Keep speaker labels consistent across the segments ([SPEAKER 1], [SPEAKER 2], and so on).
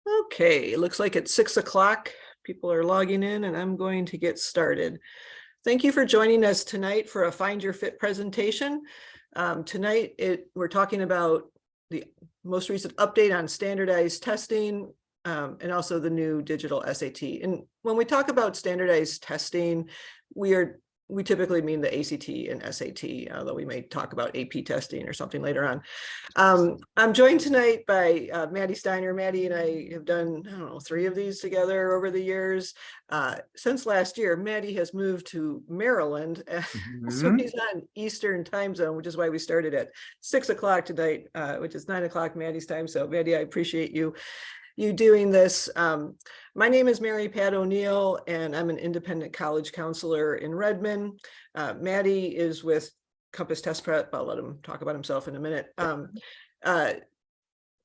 [SPEAKER 1] Okay, it looks like it's 6 o'clock. People are logging in and I'm going to get started. Thank you for joining us tonight for a Find Your Fit presentation. Tonight, we're talking about the most recent update on standardized testing and also the new digital SAT. And when we talk about standardized testing, we typically mean the ACT and SAT, although we may talk about AP testing or something later on. I'm joined tonight by Matty Steiner. Matty and I have done, I don't know, 3 of these together over the years. Since last year, Matty has moved to Maryland. So he's on Eastern time zone, which is why we started at 6 o'clock tonight, which is 9 o'clock Matty's time. So Matty, I appreciate you doing this. My name is Mary Pat O'Neill, and I'm an independent college counselor in Redmond. Matty is with Compass Test Prep. I'll let him talk about himself in a minute.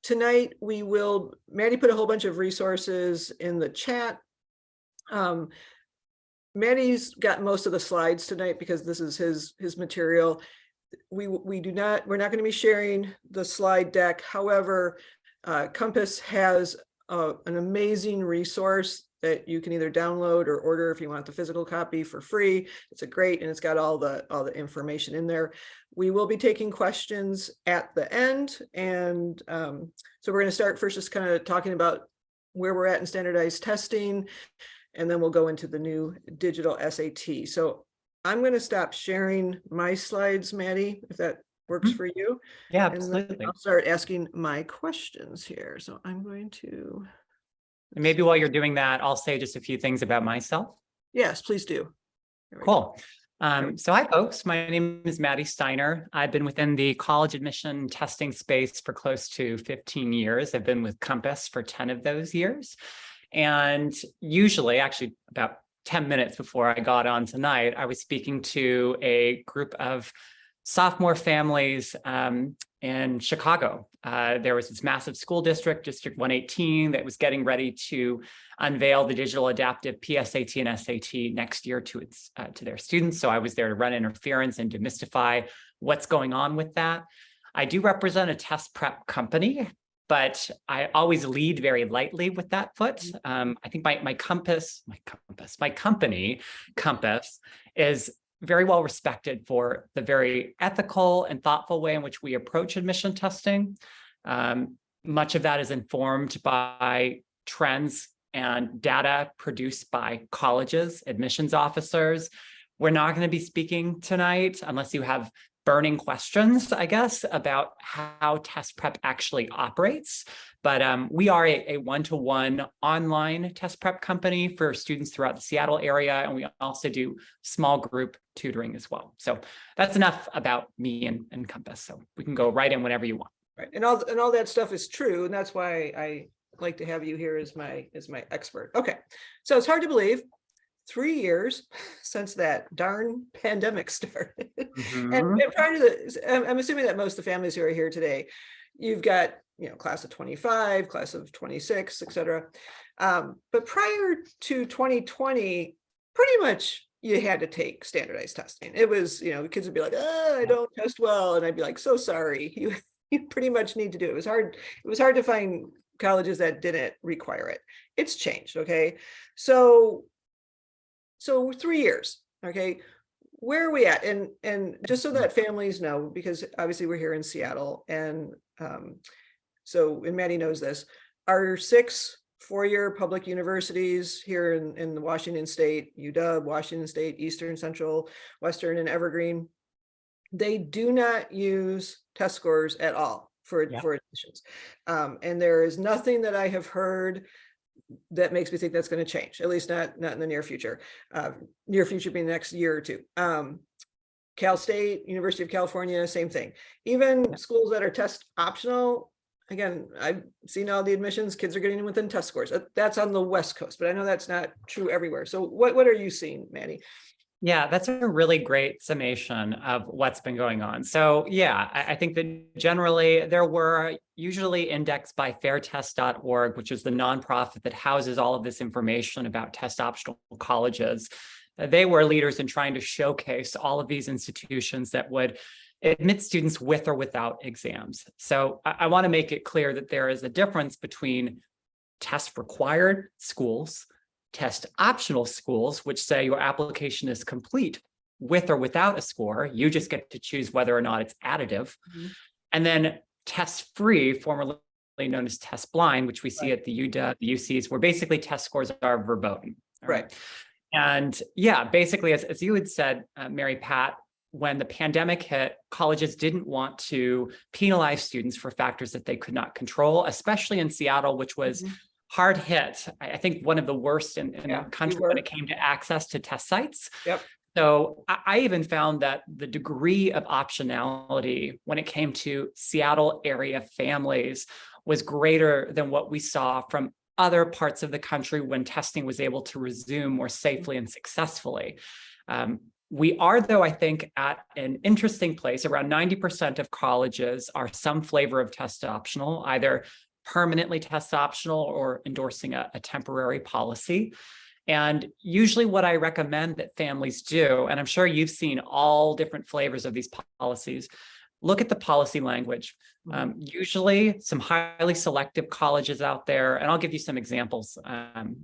[SPEAKER 1] Tonight, Matty put a whole bunch of resources in the chat. Matty's got most of the slides tonight because this is his material. We're not going to be sharing the slide deck. However, Compass has an amazing resource that you can either download or order if you want the physical copy for free. It's and it's got all the information in there. We will be taking questions at the end. And so we're going to start first just kind of talking about where we're at in standardized testing, and then we'll go into the new digital SAT. So I'm going to stop sharing my slides, Matty, if that works for you.
[SPEAKER 2] Yeah, absolutely.
[SPEAKER 1] And I'll start asking my questions here. So I'm going to.
[SPEAKER 2] And maybe while you're doing that, I'll say just a few things about myself.
[SPEAKER 1] Yes, please do.
[SPEAKER 2] Cool. So hi, folks. My name is Matty Steiner. I've been within the college admission testing space for close to 15 years. I've been with Compass for 10 of those years. And usually, actually about 10 minutes before I got on tonight, I was speaking to a group of sophomore families in Chicago. There was this massive school district, District 118, that was getting ready to unveil the digital adaptive PSAT and SAT next year to their students. So I was there to run interference and demystify what's going on with that. I do represent a test prep company, but I always lead very lightly with that foot. I think my company, Compass, is very well respected for the very ethical and thoughtful way in which we approach admission testing. Much of that is informed by trends and data produced by colleges, admissions officers. We're not going to be speaking tonight unless you have burning questions, I guess, about how test prep actually operates. But we are a one-to-one online test prep company for students throughout the Seattle area, and we also do small group tutoring as well. So that's enough about me and Compass. So we can go right in whenever you want.
[SPEAKER 1] Right, and all that stuff is true, and that's why I like to have you here as my expert. Okay, so it's hard to believe. 3 years since that darn pandemic started. And prior to this, I'm assuming that most of the families who are here today, you've got, class of 25, class of 26, et cetera. But prior to 2020, pretty much you had to take standardized testing. It was, the kids would be like, oh, I don't test well. And I'd be like, so sorry, you pretty much need to do it. It was hard to find colleges that didn't require it. It's changed, okay? So 3 years, okay, where are we at? And just so that families know, because obviously we're here in Seattle, and and Matty knows this, our 6 four-year public universities here in Washington State, UW, Washington State, Eastern, Central, Western, and Evergreen, they do not use test scores at all for admissions. And there is nothing that I have heard that makes me think that's going to change, at least not in the near future. Near future being the next year or two. Cal State, University of California, same thing. Even schools that are test optional, again, I've seen all the admissions, kids are getting in within test scores. That's on the West Coast, but I know that's not true everywhere. So what are you seeing, Matty?
[SPEAKER 2] Yeah, that's a really great summation of what's been going on. So yeah, I think that generally there were usually indexed by fairtest.org, which is the nonprofit that houses all of this information about test optional colleges. They were leaders in trying to showcase all of these institutions that would admit students with or without exams. So I want to make it clear that there is a difference between test required schools, test optional schools, which say your application is complete with or without a score. You just get to choose whether or not it's additive. And then test free, formerly known as test blind, which we see at the UW, the UCs, where basically test scores are verboten.
[SPEAKER 1] Right.
[SPEAKER 2] And yeah, basically, as you had said, Mary Pat, when the pandemic hit, colleges didn't want to penalize students for factors that they could not control, especially in Seattle, which was hard hit. I think one of the worst in the country when it came to access to test sites. So I even found that the degree of optionality when it came to Seattle area families was greater than what we saw from other parts of the country when testing was able to resume more safely and successfully. We are, though, I think, at an interesting place. Around 90% of colleges are some flavor of test optional, either permanently test optional or endorsing a temporary policy. And usually what I recommend that families do, and I'm sure you've seen all different flavors of these policies, look at the policy language. Usually some highly selective colleges out there, and I'll give you some examples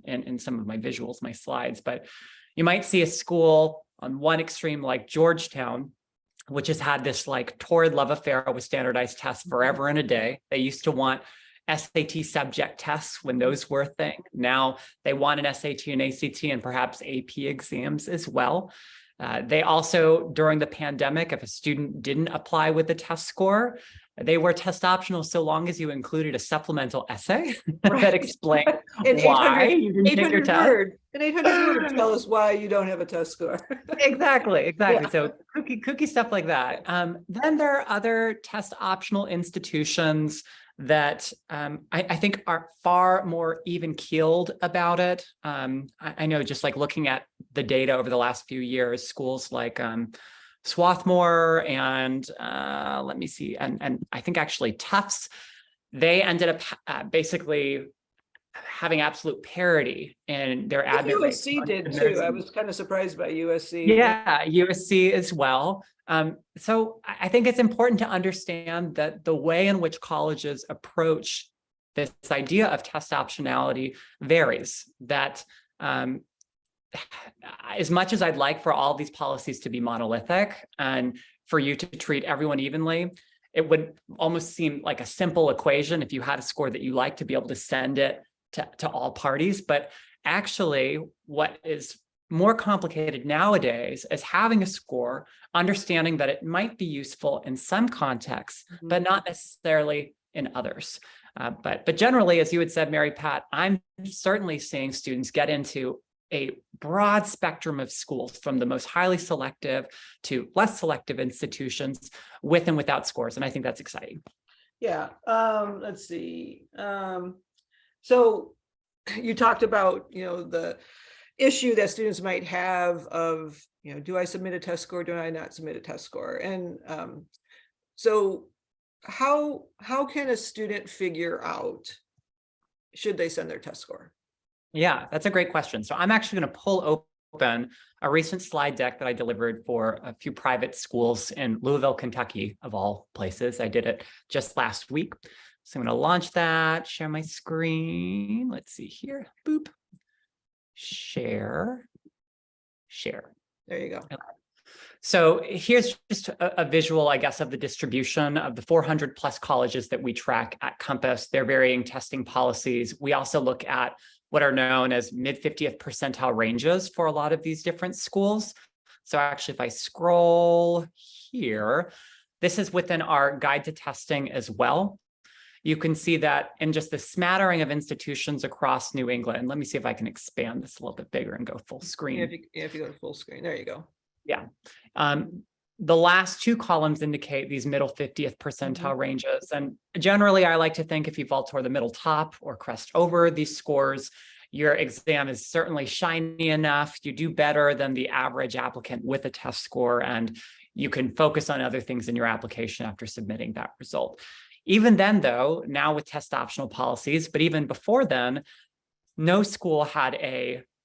[SPEAKER 2] in some of my visuals, my slides, but you might see a school on one extreme like Georgetown, which has had this like torrid love affair with standardized tests forever and a day. They used to want SAT subject tests when those were a thing. Now they want an SAT and ACT and perhaps AP exams as well. They also, during the pandemic, if a student didn't apply with a test score, they were test optional so long as you included a supplemental essay that explained why you didn't take your test.
[SPEAKER 1] An 800 word tell us why you don't have a test score.
[SPEAKER 2] Exactly. So cookie stuff like that. Then there are other test optional institutions that I think are far more even keeled about it. I know, just like looking at the data over the last few years, schools like Swarthmore and let me see, and I think actually Tufts, they ended up basically having absolute parity in their admit rates.
[SPEAKER 1] USC did too. I was kind of surprised by USC.
[SPEAKER 2] Yeah, USC as well. So I think it's important to understand that the way in which colleges approach this idea of test optionality varies. That as much as I'd like for all these policies to be monolithic and for you to treat everyone evenly, it would almost seem like a simple equation if you had a score that you like to be able to send it to all parties. But actually, what is more complicated nowadays is having a score, understanding that it might be useful in some contexts, but not necessarily in others. But generally, as you had said, Mary Pat, I'm certainly seeing students get into a broad spectrum of schools, from the most highly selective to less selective institutions, with and without scores. And I think that's exciting.
[SPEAKER 1] Yeah. Let's see. So you talked about, the issue that students might have of, do I submit a test score? Do I not submit a test score? And so how can a student figure out, should they send their test score?
[SPEAKER 2] Yeah, that's a great question. So I'm actually going to pull open a recent slide deck that I delivered for a few private schools in Louisville, Kentucky, of all places. I did it just last week. So I'm going to launch that, share my screen. Let's see here. Boop. Share.
[SPEAKER 1] There you go.
[SPEAKER 2] Okay. So here's just a visual, I guess, of the distribution of the 400 plus colleges that we track at Compass, their varying testing policies. We also look at what are known as mid 50th percentile ranges for a lot of these different schools. So actually, if I scroll here, this is within our guide to testing as well. You can see that in just the smattering of institutions across New England. Let me see if I can expand this a little bit bigger and go full screen.
[SPEAKER 1] If you go to full screen, there you go.
[SPEAKER 2] Yeah. The last two columns indicate these middle 50th percentile ranges. And generally, I like to think if you fall toward the middle top or crest over these scores, your exam is certainly shiny enough. You do better than the average applicant with a test score, and you can focus on other things in your application after submitting that result. Even then, though, now with test optional policies, but even before then, no school had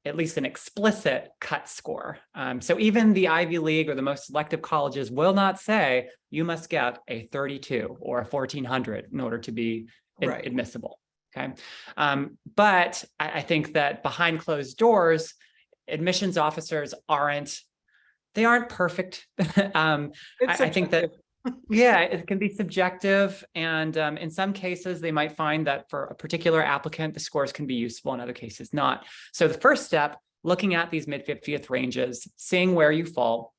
[SPEAKER 2] at least an explicit cut score. So even the Ivy League or the most selective colleges will not say you must get a 32 or a 1400 in order to be admissible. Okay. But I think that behind closed doors, admissions officers aren't perfect.
[SPEAKER 1] It's
[SPEAKER 2] I think that,
[SPEAKER 1] subjective.
[SPEAKER 2] yeah, it can be subjective. And in some cases, they might find that for a particular applicant, the scores can be useful, in other cases not. So the first step, looking at these mid-50th ranges, seeing where you fall.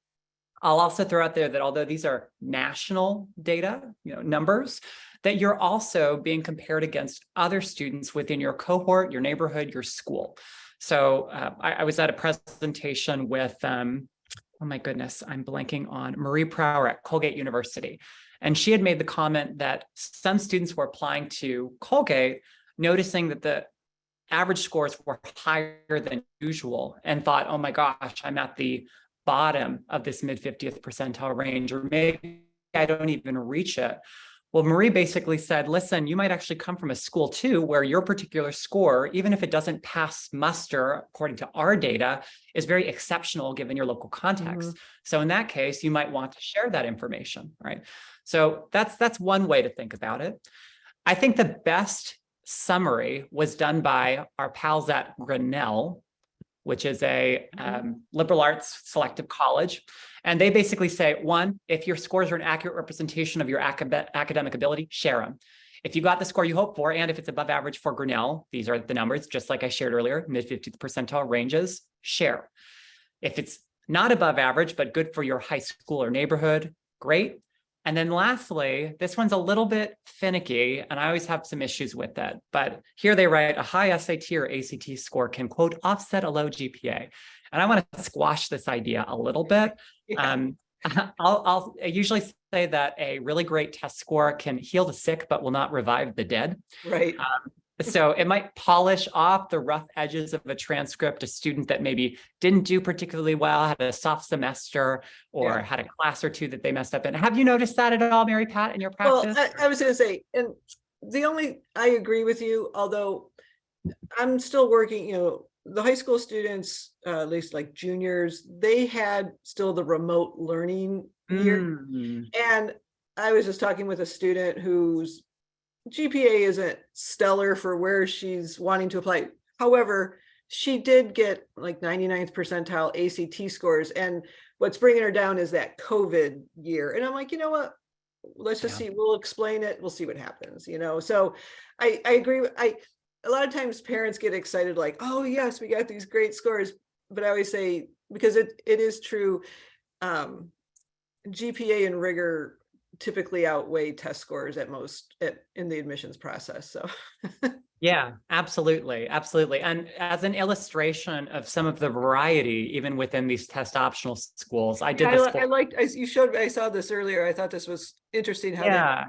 [SPEAKER 2] I'll also throw out there that although these are national data, numbers, that you're also being compared against other students within your cohort, your neighborhood, your school. So I was at a presentation with, oh my goodness, I'm blanking on Marie Prower at Colgate University. And she had made the comment that some students were applying to Colgate, noticing that the average scores were higher than usual and thought, oh my gosh, I'm at the bottom of this mid-50th percentile range, or maybe I don't even reach it. Well, Marie basically said, listen, you might actually come from a school too, where your particular score, even if it doesn't pass muster, according to our data, is very exceptional given your local context.
[SPEAKER 1] Mhm.
[SPEAKER 2] So in that case, you might want to share that information, right? So that's one way to think about it. I think the best summary was done by our pals at Grinnell, which is a liberal arts selective college. And they basically say, one, if your scores are an accurate representation of your academic ability, share them. If you got the score you hope for, and if it's above average for Grinnell, these are the numbers, just like I shared earlier, mid-50th percentile ranges, share. If it's not above average, but good for your high school or neighborhood, great. And then lastly, this one's a little bit finicky, and I always have some issues with it. But here they write, a high SAT or ACT score can, quote, offset a low GPA. And I want to squash this idea a little bit.
[SPEAKER 1] Yeah.
[SPEAKER 2] I'll usually say that a really great test score can heal the sick, but will not revive the dead.
[SPEAKER 1] Right.
[SPEAKER 2] So it might polish off the rough edges of a transcript, a student that maybe didn't do particularly well, had a soft semester, or had a class or two that they messed up in. Have you noticed that at all, Mary Pat, in your practice?
[SPEAKER 1] Well, I was going to say, and I agree with you, although I'm still working, the high school students, at least like juniors, they had still the remote learning year. And I was just talking with a student whose GPA isn't stellar for where she's wanting to apply. However, she did get like 99th percentile ACT scores. And what's bringing her down is that COVID year. And I'm like, you know what? Let's just see. We'll explain it. We'll see what happens, So I agree. A lot of times parents get excited like, oh, yes, we got these great scores. But I always say, because it is true, GPA and rigor typically outweigh test scores in the admissions process. So
[SPEAKER 2] yeah, absolutely. And as an illustration of some of the variety, even within these test optional schools, I did this.
[SPEAKER 1] I saw this earlier. I thought this was interesting how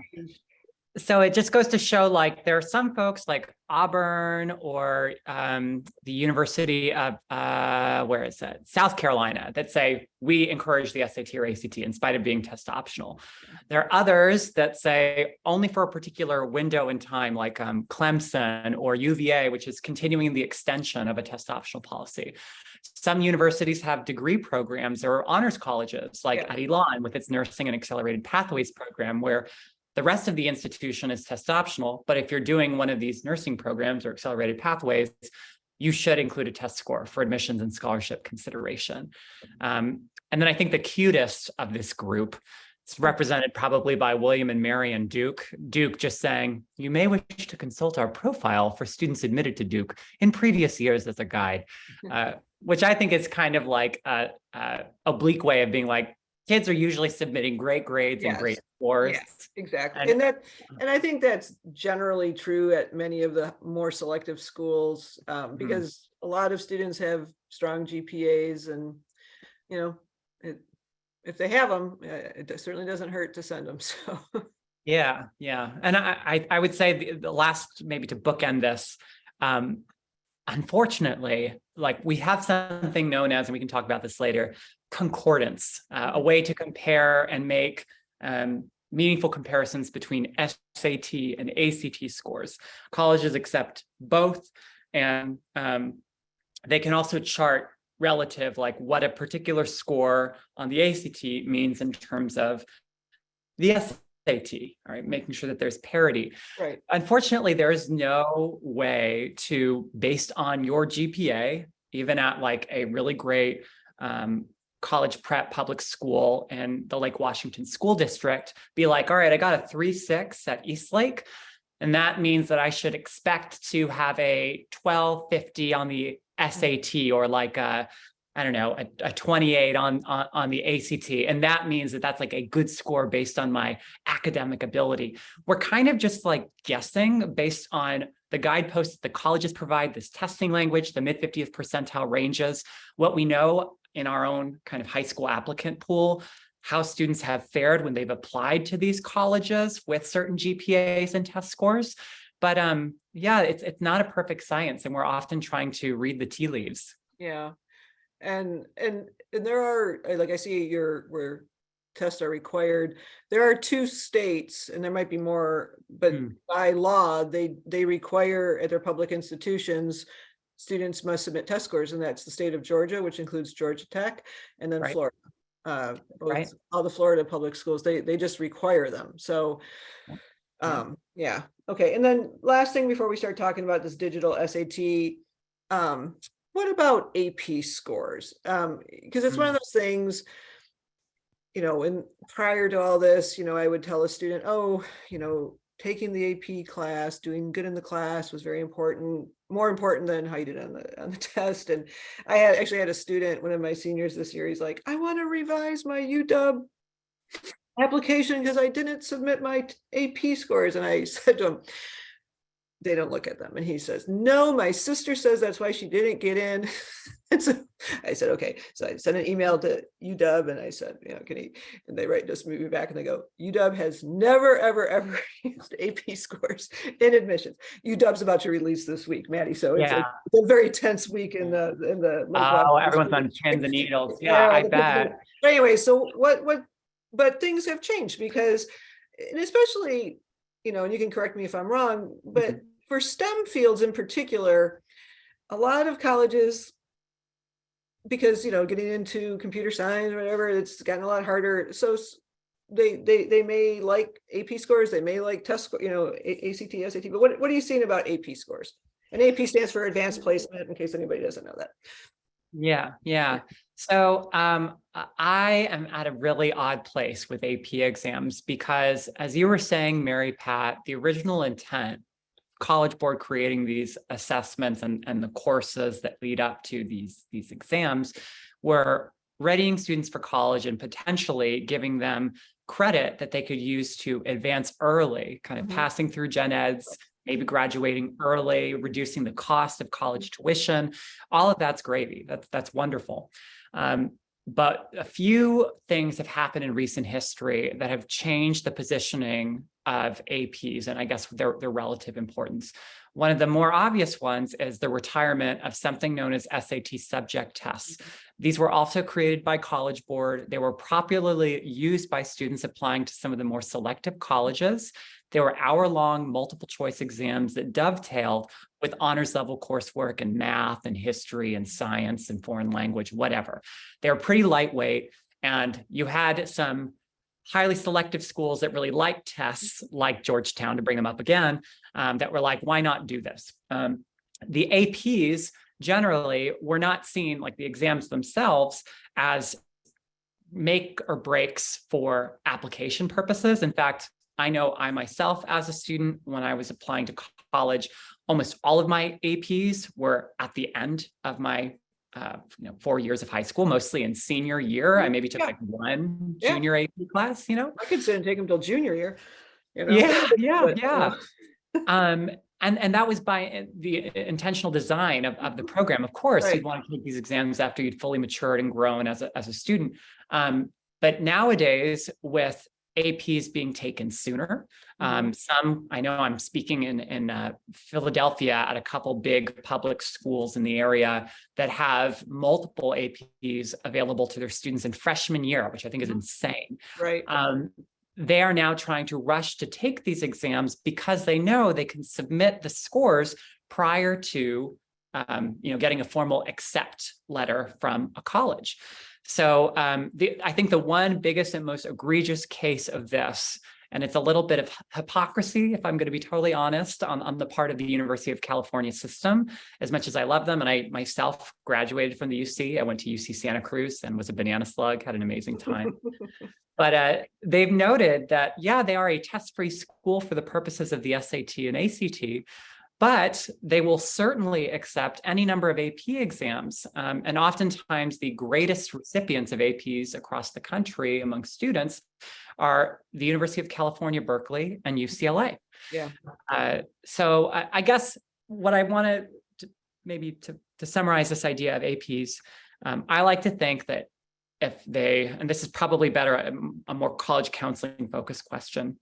[SPEAKER 2] so it just goes to show, like, there are some folks like Auburn or the University of, South Carolina, that say we encourage the SAT or ACT in spite of being test optional. There are others that say only for a particular window in time, like Clemson or UVA, which is continuing the extension of a test optional policy. Some universities have degree programs or honors colleges, like at Elon with its nursing and accelerated pathways program, where the rest of the institution is test optional, but if you're doing one of these nursing programs or accelerated pathways, you should include a test score for admissions and scholarship consideration. And then I think the cutest of this group is represented probably by William and Mary and Duke. Duke just saying, you may wish to consult our profile for students admitted to Duke in previous years as a guide, which I think is kind of like a oblique way of being like, kids are usually submitting great grades and great scores.
[SPEAKER 1] Yes, exactly. And I think that's generally true at many of the more selective schools, because a lot of students have strong GPAs, and if they have them, it certainly doesn't hurt to send them. So
[SPEAKER 2] yeah. And I would say the last, maybe to bookend this, unfortunately, like, we have something known as, and we can talk about this later, concordance, a way to compare and make meaningful comparisons between SAT and ACT scores. Colleges accept both, and they can also chart relative, like what a particular score on the ACT means in terms of the all right, making sure that there's parity.
[SPEAKER 1] Right.
[SPEAKER 2] Unfortunately, there is no way to, based on your GPA, even at like a really great college prep public school in the Lake Washington School District, be like, all right, I got a 3.6 at Eastlake, and that means that I should expect to have a 1250 on the SAT, or like a, I don't know, a 28 on the ACT. And that means that that's like a good score based on my academic ability. We're kind of just like guessing based on the guideposts that the colleges provide, this testing language, the mid 50th percentile ranges, what we know in our own kind of high school applicant pool, how students have fared when they've applied to these colleges with certain GPAs and test scores. But yeah, it's not a perfect science, and we're often trying to read the tea leaves.
[SPEAKER 1] Yeah. And there are, like, I see where tests are required. There are 2 states, and there might be more, but by law, they require at their public institutions, students must submit test scores, and that's the state of Georgia, which includes Georgia Tech, and then
[SPEAKER 2] Right.
[SPEAKER 1] Florida. All the Florida public schools, they just require them. So yeah. Okay. And then last thing before we start talking about this digital SAT, what about AP scores? Because it's one of those things, and prior to all this, I would tell a student, oh, taking the AP class, doing good in the class was very important, more important than how you did on the test. And I actually had a student, one of my seniors this year, he's like, I want to revise my UW application because I didn't submit my AP scores. And I said to him, they don't look at them. And he says, no, my sister says that's why she didn't get in. And so I said, okay. So I sent an email to UW and I said, can he, and they just move me back and they go, UW has never, ever, ever used AP scores in admissions. UW's about to release this week, Matty. So it's a very tense week in the
[SPEAKER 2] oh, everyone's on pins and needles. Yeah, I bet.
[SPEAKER 1] But anyway, so but things have changed because, and especially, and you can correct me if I'm wrong, but for STEM fields in particular, a lot of colleges, because, getting into computer science or whatever, it's gotten a lot harder. So they may like AP scores, they may like test, ACT, SAT, but what are you seeing about AP scores? And AP stands for advanced placement, in case anybody doesn't know that.
[SPEAKER 2] Yeah. So I am at a really odd place with AP exams because, as you were saying, Mary Pat, the original intent, College Board creating these assessments and the courses that lead up to these exams, were readying students for college and potentially giving them credit that they could use to advance early, kind of passing through gen eds, maybe graduating early, reducing the cost of college tuition. All of that's gravy. That's wonderful. But a few things have happened in recent history that have changed the positioning of APs and I guess their relative importance. One of the more obvious ones is the retirement of something known as SAT subject tests. These were also created by College Board. They were popularly used by students applying to some of the more selective colleges. They were hour-long multiple choice exams that dovetailed with honors level coursework in math and history and science and foreign language, whatever. They were pretty lightweight, and you had some highly selective schools that really liked tests, like Georgetown, to bring them up again, that were like, why not do this? The APs generally were not seen, like the exams themselves, as make or breaks for application purposes. In fact, I know I myself, as a student, when I was applying to college, almost all of my APs were at the end of my 4 years of high school, mostly in senior year. I maybe took like one junior AP class,
[SPEAKER 1] I could sit and take them till junior year.
[SPEAKER 2] Yeah. And that was by the intentional design of the program. Of course, you'd want to take these exams after you'd fully matured and grown as a student. But nowadays, with APs being taken sooner. Some, I know I'm speaking in Philadelphia at a couple big public schools in the area that have multiple APs available to their students in freshman year, which I think is insane.
[SPEAKER 1] Right.
[SPEAKER 2] They are now trying to rush to take these exams because they know they can submit the scores prior to getting a formal accept letter from a college. So I think the one biggest and most egregious case of this And it's a little bit of hypocrisy, if I'm going to be totally honest, on the part of the University of California system, as much as I love them. And I myself graduated from the UC. I went to UC Santa Cruz and was a banana slug, had an amazing time. But they've noted that, yeah, they are a test-free school for the purposes of the SAT and ACT, but they will certainly accept any number of AP exams. And oftentimes the greatest recipients of APs across the country among students are the University of California, Berkeley, and UCLA.
[SPEAKER 1] Yeah.
[SPEAKER 2] So I guess what I wanted to maybe to summarize this idea of APs, I like to think that if they, and this is probably better, a more college counseling focused question,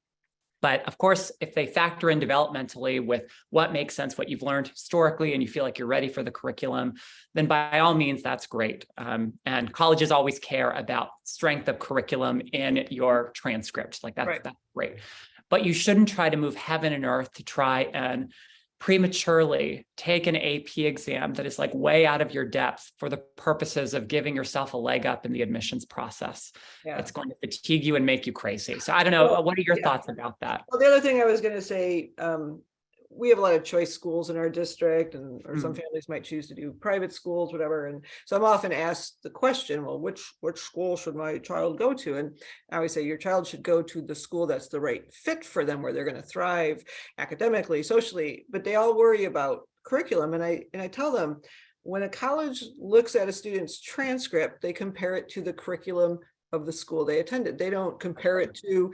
[SPEAKER 2] but of course, if they factor in developmentally with what makes sense, what you've learned historically, and you feel like you're ready for the curriculum, then by all means, that's great. And colleges always care about strength of curriculum in your transcript. Like that's great. But you shouldn't try to move heaven and earth to try and prematurely take an AP exam that is like way out of your depth for the purposes of giving yourself a leg up in the admissions process. Yeah. It's going to fatigue you and make you crazy. So I don't know, what are your thoughts about that?
[SPEAKER 1] Well, the other thing I was going to say, we have a lot of choice schools in our district, and or some families might choose to do private schools, whatever. And so I'm often asked the question, well, which school should my child go to? And I always say your child should go to the school that's the right fit for them, where they're going to thrive academically, socially, but they all worry about curriculum. And I tell them, when a college looks at a student's transcript, they compare it to the curriculum of the school they attended. They don't compare it to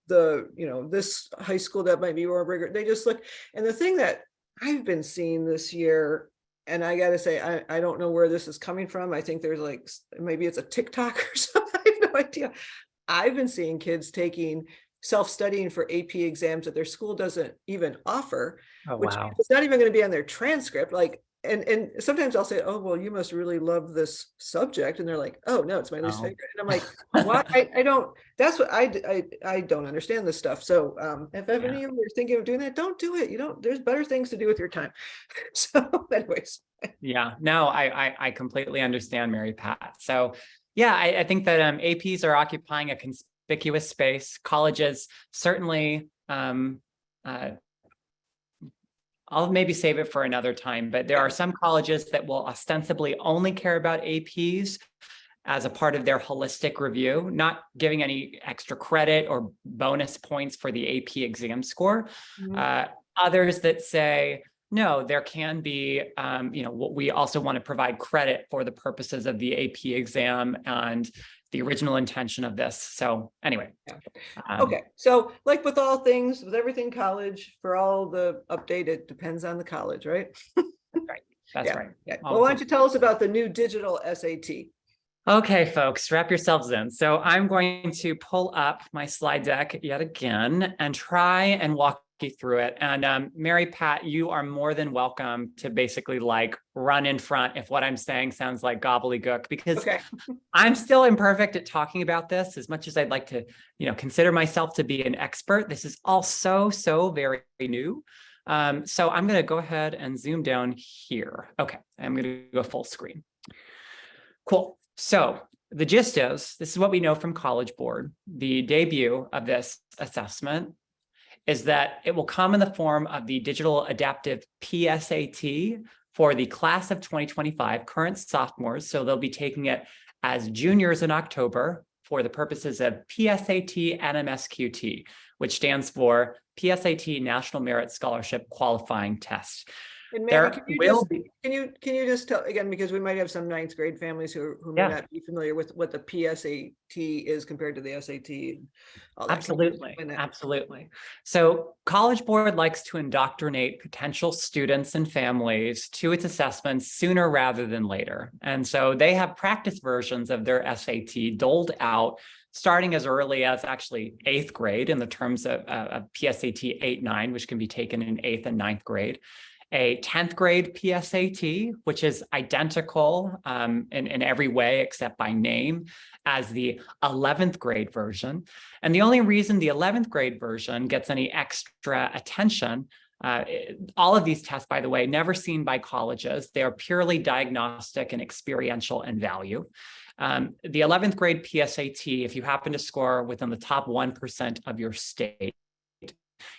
[SPEAKER 1] this high school that might be more rigorous. They just look. And the thing that I've been seeing this year, and I got to say, I don't know where this is coming from. I think there's like, maybe it's a TikTok or something. I have no idea. I've been seeing kids taking self-studying for AP exams that their school doesn't even offer, which is not even going to be on their transcript. Like, and sometimes I'll say, oh, well, you must really love this subject. And they're like, oh, no, it's my least favorite. And I'm like, what? I don't, that's what I don't understand this stuff. So if any of you are thinking of doing that, don't do it. There's better things to do with your time. So anyways.
[SPEAKER 2] Yeah, no, I completely understand, Mary Pat. So yeah, I think that APs are occupying a conspicuous space. Colleges certainly, I'll maybe save it for another time, but there are some colleges that will ostensibly only care about APs as a part of their holistic review, not giving any extra credit or bonus points for the AP exam score. Others that say, no, there can be, we also want to provide credit for the purposes of the AP exam and the original intention of this. So anyway.
[SPEAKER 1] Okay. So like with all things, with everything college, for all the update, it depends on the college, right?
[SPEAKER 2] Right. That's right.
[SPEAKER 1] Yeah. Well, why don't you tell us about the new digital SAT?
[SPEAKER 2] Okay, folks, wrap yourselves in. So I'm going to pull up my slide deck yet again and try and walk you through it. And Mary Pat, you are more than welcome to basically like run in front if what I'm saying sounds like gobbledygook, because I'm still imperfect at talking about this as much as I'd like to, consider myself to be an expert. This is all so very new. So I'm going to go ahead and zoom down here. Okay, I'm going to go full screen. Cool. So the gist is, this is what we know from College Board. The debut of this assessment is that it will come in the form of the digital adaptive PSAT for the class of 2025, current sophomores. So they'll be taking it as juniors in October for the purposes of PSAT NMSQT, which stands for PSAT National Merit Scholarship Qualifying Test.
[SPEAKER 1] And Matty, can you just tell again, because we might have some ninth grade families who may not be familiar with what the PSAT is compared to the SAT.
[SPEAKER 2] Absolutely. So College Board likes to indoctrinate potential students and families to its assessments sooner rather than later. And so they have practice versions of their SAT doled out starting as early as actually 8th grade in the terms of PSAT 8-9, which can be taken in 8th and 9th grade. A 10th grade PSAT, which is identical in every way except by name as the 11th grade version. And the only reason the 11th grade version gets any extra attention All of these tests, by the way, never seen by colleges. They are purely diagnostic and experiential in value. The 11th grade PSAT, if you happen to score within the top 1% of your state,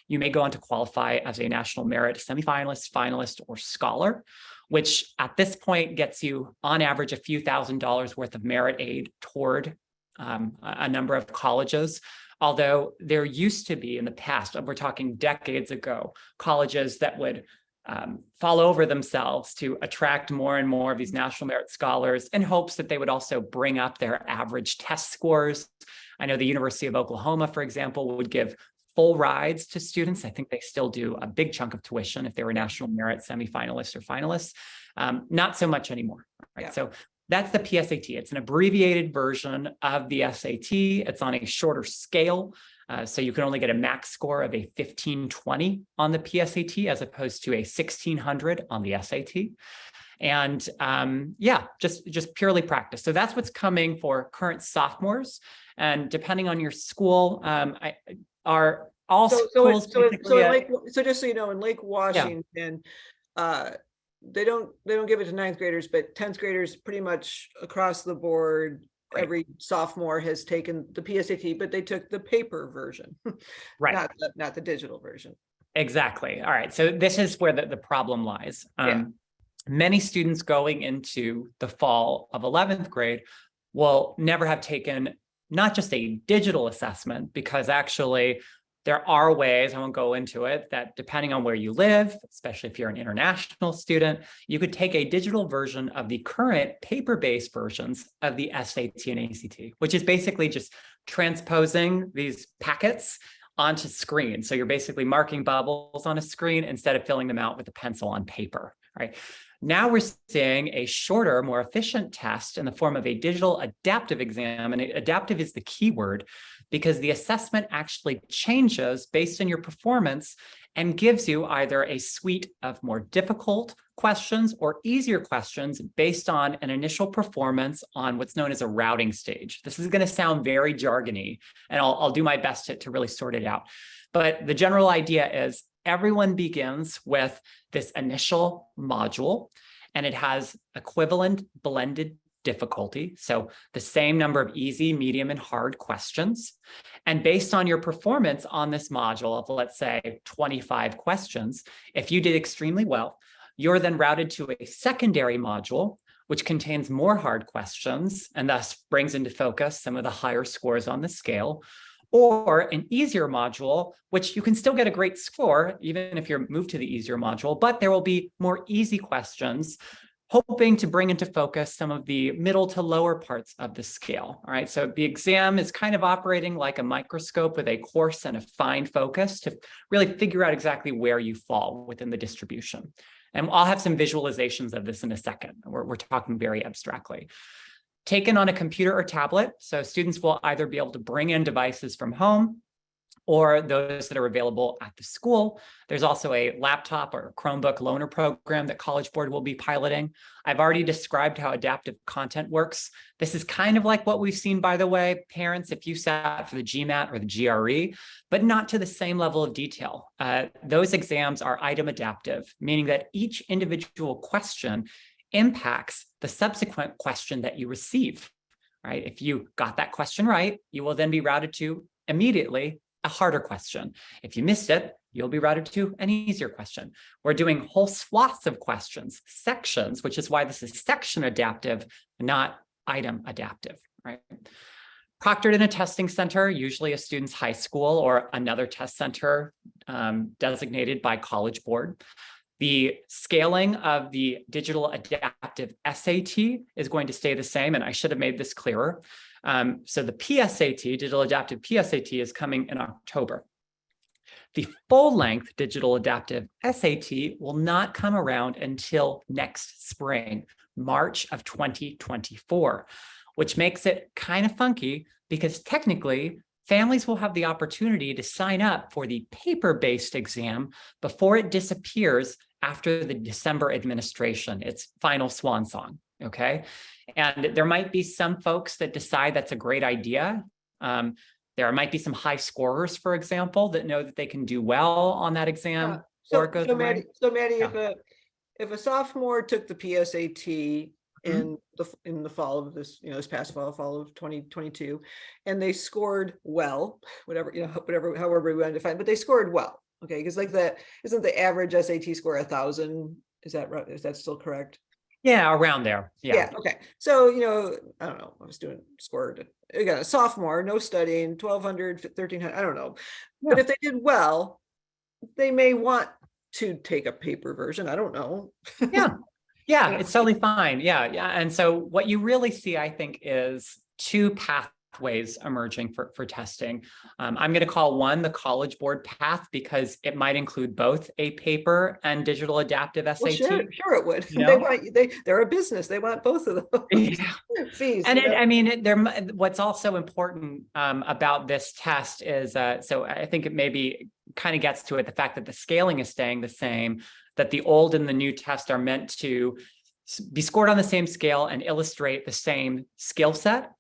[SPEAKER 2] you may go on to qualify as a national merit semifinalist, finalist, or scholar, which at this point gets you on average a few $1,000s worth of merit aid toward a number of colleges. Although there used to be in the past, we're talking decades ago, colleges that would fall over themselves to attract more and more of these national merit scholars in hopes that they would also bring up their average test scores. I know the University of Oklahoma, for example, would give full rides to students. I think they still do a big chunk of tuition if they were national merit semifinalists or finalists. Not so much anymore, right? Yeah. So that's the PSAT. It's an abbreviated version of the SAT. It's on a shorter scale. So you can only get a max score of a 1520 on the PSAT as opposed to a 1600 on the SAT. And yeah, just purely practice. So that's what's coming for current sophomores. And depending on your school, are all schools
[SPEAKER 1] so just so you know, in Lake Washington, yeah. They don't give it to 9th graders, but 10th graders pretty much across the board. Right. Every sophomore has taken the PSAT, but they took the paper version, right? Not the digital version.
[SPEAKER 2] Exactly. All right. So this is where the problem lies. Many students going into the fall of 11th grade will never have taken not just a digital assessment, because actually there are ways, I won't go into it, that depending on where you live, especially if you're an international student, you could take a digital version of the current paper-based versions of the SAT and ACT, which is basically just transposing these packets onto screen. So you're basically marking bubbles on a screen instead of filling them out with a pencil on paper, right? Now we're seeing a shorter, more efficient test in the form of a digital adaptive exam. And adaptive is the key word because the assessment actually changes based on your performance and gives you either a suite of more difficult questions or easier questions based on an initial performance on what's known as a routing stage. This is going to sound very jargony, and I'll do my best to really sort it out. But the general idea is everyone begins with this initial module, and it has equivalent blended difficulty. So the same number of easy, medium, and hard questions. And based on your performance on this module of, let's say, 25 questions, if you did extremely well, you're then routed to a secondary module, which contains more hard questions and thus brings into focus some of the higher scores on the scale, or an easier module, which you can still get a great score, even if you're moved to the easier module, but there will be more easy questions, hoping to bring into focus some of the middle to lower parts of the scale. All right, so the exam is kind of operating like a microscope with a coarse and a fine focus to really figure out exactly where you fall within the distribution. And I'll have some visualizations of this in a second. We're talking very abstractly. Taken on a computer or tablet, so students will either be able to bring in devices from home or those that are available at the school. There's also a laptop or Chromebook loaner program that College Board will be piloting. I've already described how adaptive content works. This is kind of like what we've seen, by the way, parents, if you sat for the GMAT or the GRE, but not to the same level of detail. Those exams are item adaptive, meaning that each individual question impacts the subsequent question that you receive, right? If you got that question right, you will then be routed to immediately a harder question. If you missed it, you'll be routed to an easier question. We're doing whole swaths of questions, sections, which is why this is section adaptive, not item adaptive, right? Proctored in a testing center, usually a student's high school or another test center designated by College Board. The scaling of the digital adaptive SAT is going to stay the same, and I should have made this clearer. So the PSAT, digital adaptive PSAT, is coming in October. The full-length digital adaptive SAT will not come around until next spring, March of 2024, which makes it kind of funky because technically families will have the opportunity to sign up for the paper-based exam before it disappears after the December administration, its final swan song, okay? And there might be some folks that decide that's a great idea. There might be some high scorers, for example, that know that they can do well on that exam. before it goes away.
[SPEAKER 1] Maddie,
[SPEAKER 2] Yeah.
[SPEAKER 1] if a sophomore took the PSAT
[SPEAKER 2] Mhm.
[SPEAKER 1] in the fall of this, this past fall of 2022, and they scored well, however we want to define, but they scored well. Okay, because like that, isn't the average SAT score 1,000? Is that right? Is that still correct?
[SPEAKER 2] Yeah, around there. Yeah.
[SPEAKER 1] Yeah. Okay. So, I don't know. I was doing scored again, a sophomore, no studying, 1,200, 1,300, I don't know. But
[SPEAKER 2] Yeah.
[SPEAKER 1] if they did well, they may want to take a paper version. I don't know.
[SPEAKER 2] Yeah. Yeah,
[SPEAKER 1] You know,
[SPEAKER 2] it's totally fine. Yeah, yeah. And so what you really see, I think, is two pathways emerging for testing. I'm going to call one the College Board path because it might include both a paper and digital adaptive
[SPEAKER 1] well,
[SPEAKER 2] SAT.
[SPEAKER 1] sure it would.
[SPEAKER 2] You know?
[SPEAKER 1] They're a business. They want both of those fees.
[SPEAKER 2] And I mean, what's also important about this test is, so I think it maybe kind of gets to it, the fact that the scaling is staying the same, that the old and the new test are meant to be scored on the same scale and illustrate the same skill set.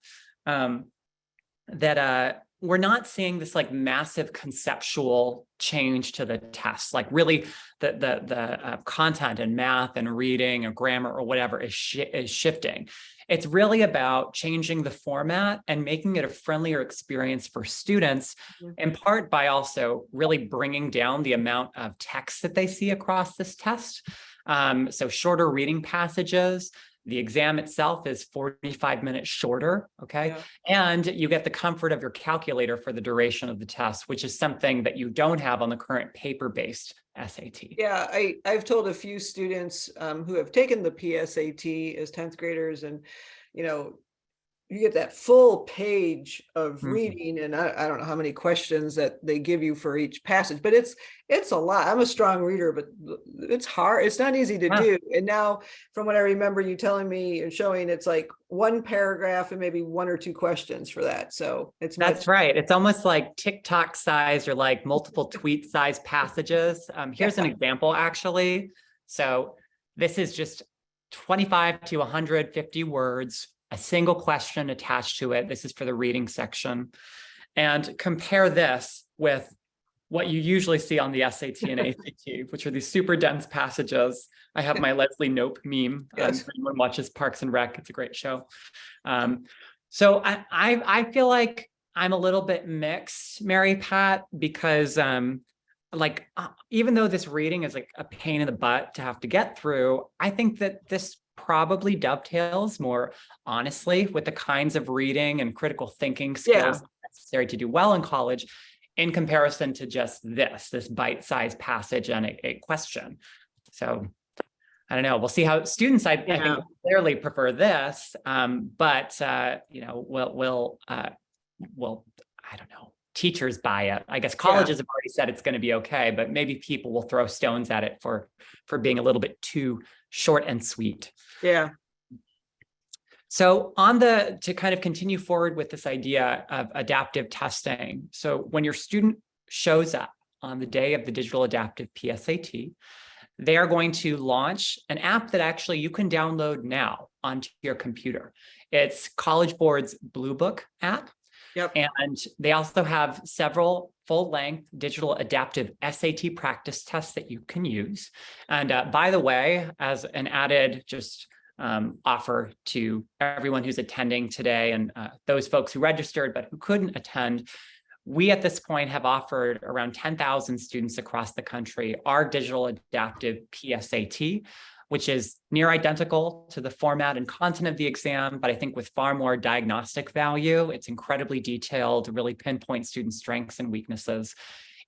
[SPEAKER 2] That we're not seeing this like massive conceptual change to the test, like really the content and math and reading or grammar or whatever is shifting. It's really about changing the format and making it a friendlier experience for students, in part by also really bringing down the amount of text that they see across this test. So shorter reading passages. The exam itself is 45 minutes shorter, okay?
[SPEAKER 1] Yeah.
[SPEAKER 2] And you get the comfort of your calculator for the duration of the test, which is something that you don't have on the current paper-based SAT.
[SPEAKER 1] Yeah, I've told a few students who have taken the PSAT as 10th graders, and you get that full page of reading, and I don't know how many questions that they give you for each passage, but it's a lot. I'm a strong reader, but it's hard. It's not easy to do. And now, from what I remember you telling me and showing, it's like one paragraph and maybe one or two questions for that. So
[SPEAKER 2] that's right. It's almost like TikTok size or like multiple tweet size passages. Here's an example, actually. So this is just 25 to 150 words, a single question attached to it. This is for the reading section. And compare this with what you usually see on the SAT and ACT, which are these super dense passages. I have my Leslie Knope meme.
[SPEAKER 1] Yes.
[SPEAKER 2] For anyone watches Parks and Rec, it's a great show. So I feel like I'm a little bit mixed, Mary Pat, because even though this reading is like a pain in the butt to have to get through, I think that this probably dovetails more honestly with the kinds of reading and critical thinking skills necessary to do well in college, in comparison to just this bite-sized passage and a question. So I don't know. We'll see how students, I think, clearly prefer this, but we'll I don't know. Teachers buy it. I guess colleges have already said it's going to be okay, but maybe people will throw stones at it for being a little bit too short and sweet.
[SPEAKER 1] Yeah.
[SPEAKER 2] So to kind of continue forward with this idea of adaptive testing. So when your student shows up on the day of the digital adaptive PSAT, they are going to launch an app that actually you can download now onto your computer. It's College Board's Blue Book app.
[SPEAKER 1] Yep.
[SPEAKER 2] And they also have several full-length digital adaptive SAT practice tests that you can use. And by the way, as an added just offer to everyone who's attending today and those folks who registered but who couldn't attend, we at this point have offered around 10,000 students across the country our digital adaptive PSAT, which is near identical to the format and content of the exam, but I think with far more diagnostic value. It's incredibly detailed, really pinpoint student strengths and weaknesses.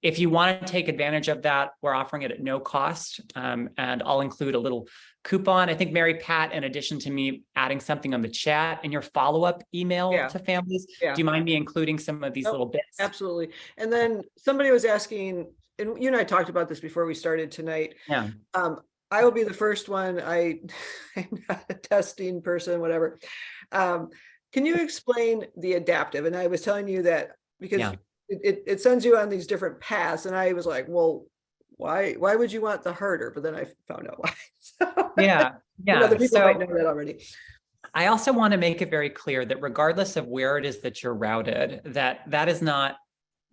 [SPEAKER 2] If you want to take advantage of that, we're offering it at no cost, and I'll include a little coupon. I think, Mary Pat, in addition to me adding something on the chat in your follow-up email to families, do you mind me including some of these little bits?
[SPEAKER 1] Absolutely. And then somebody was asking, and you and I talked about this before we started tonight.
[SPEAKER 2] Yeah.
[SPEAKER 1] I will be the first one. I'm not a testing person, whatever. Can you explain the adaptive? And I was telling you that because it sends you on these different paths, and I was like, well, why would you want the harder? But then I found out why. So, other people might know that already.
[SPEAKER 2] I also want to make it very clear that regardless of where it is that you're routed, that is not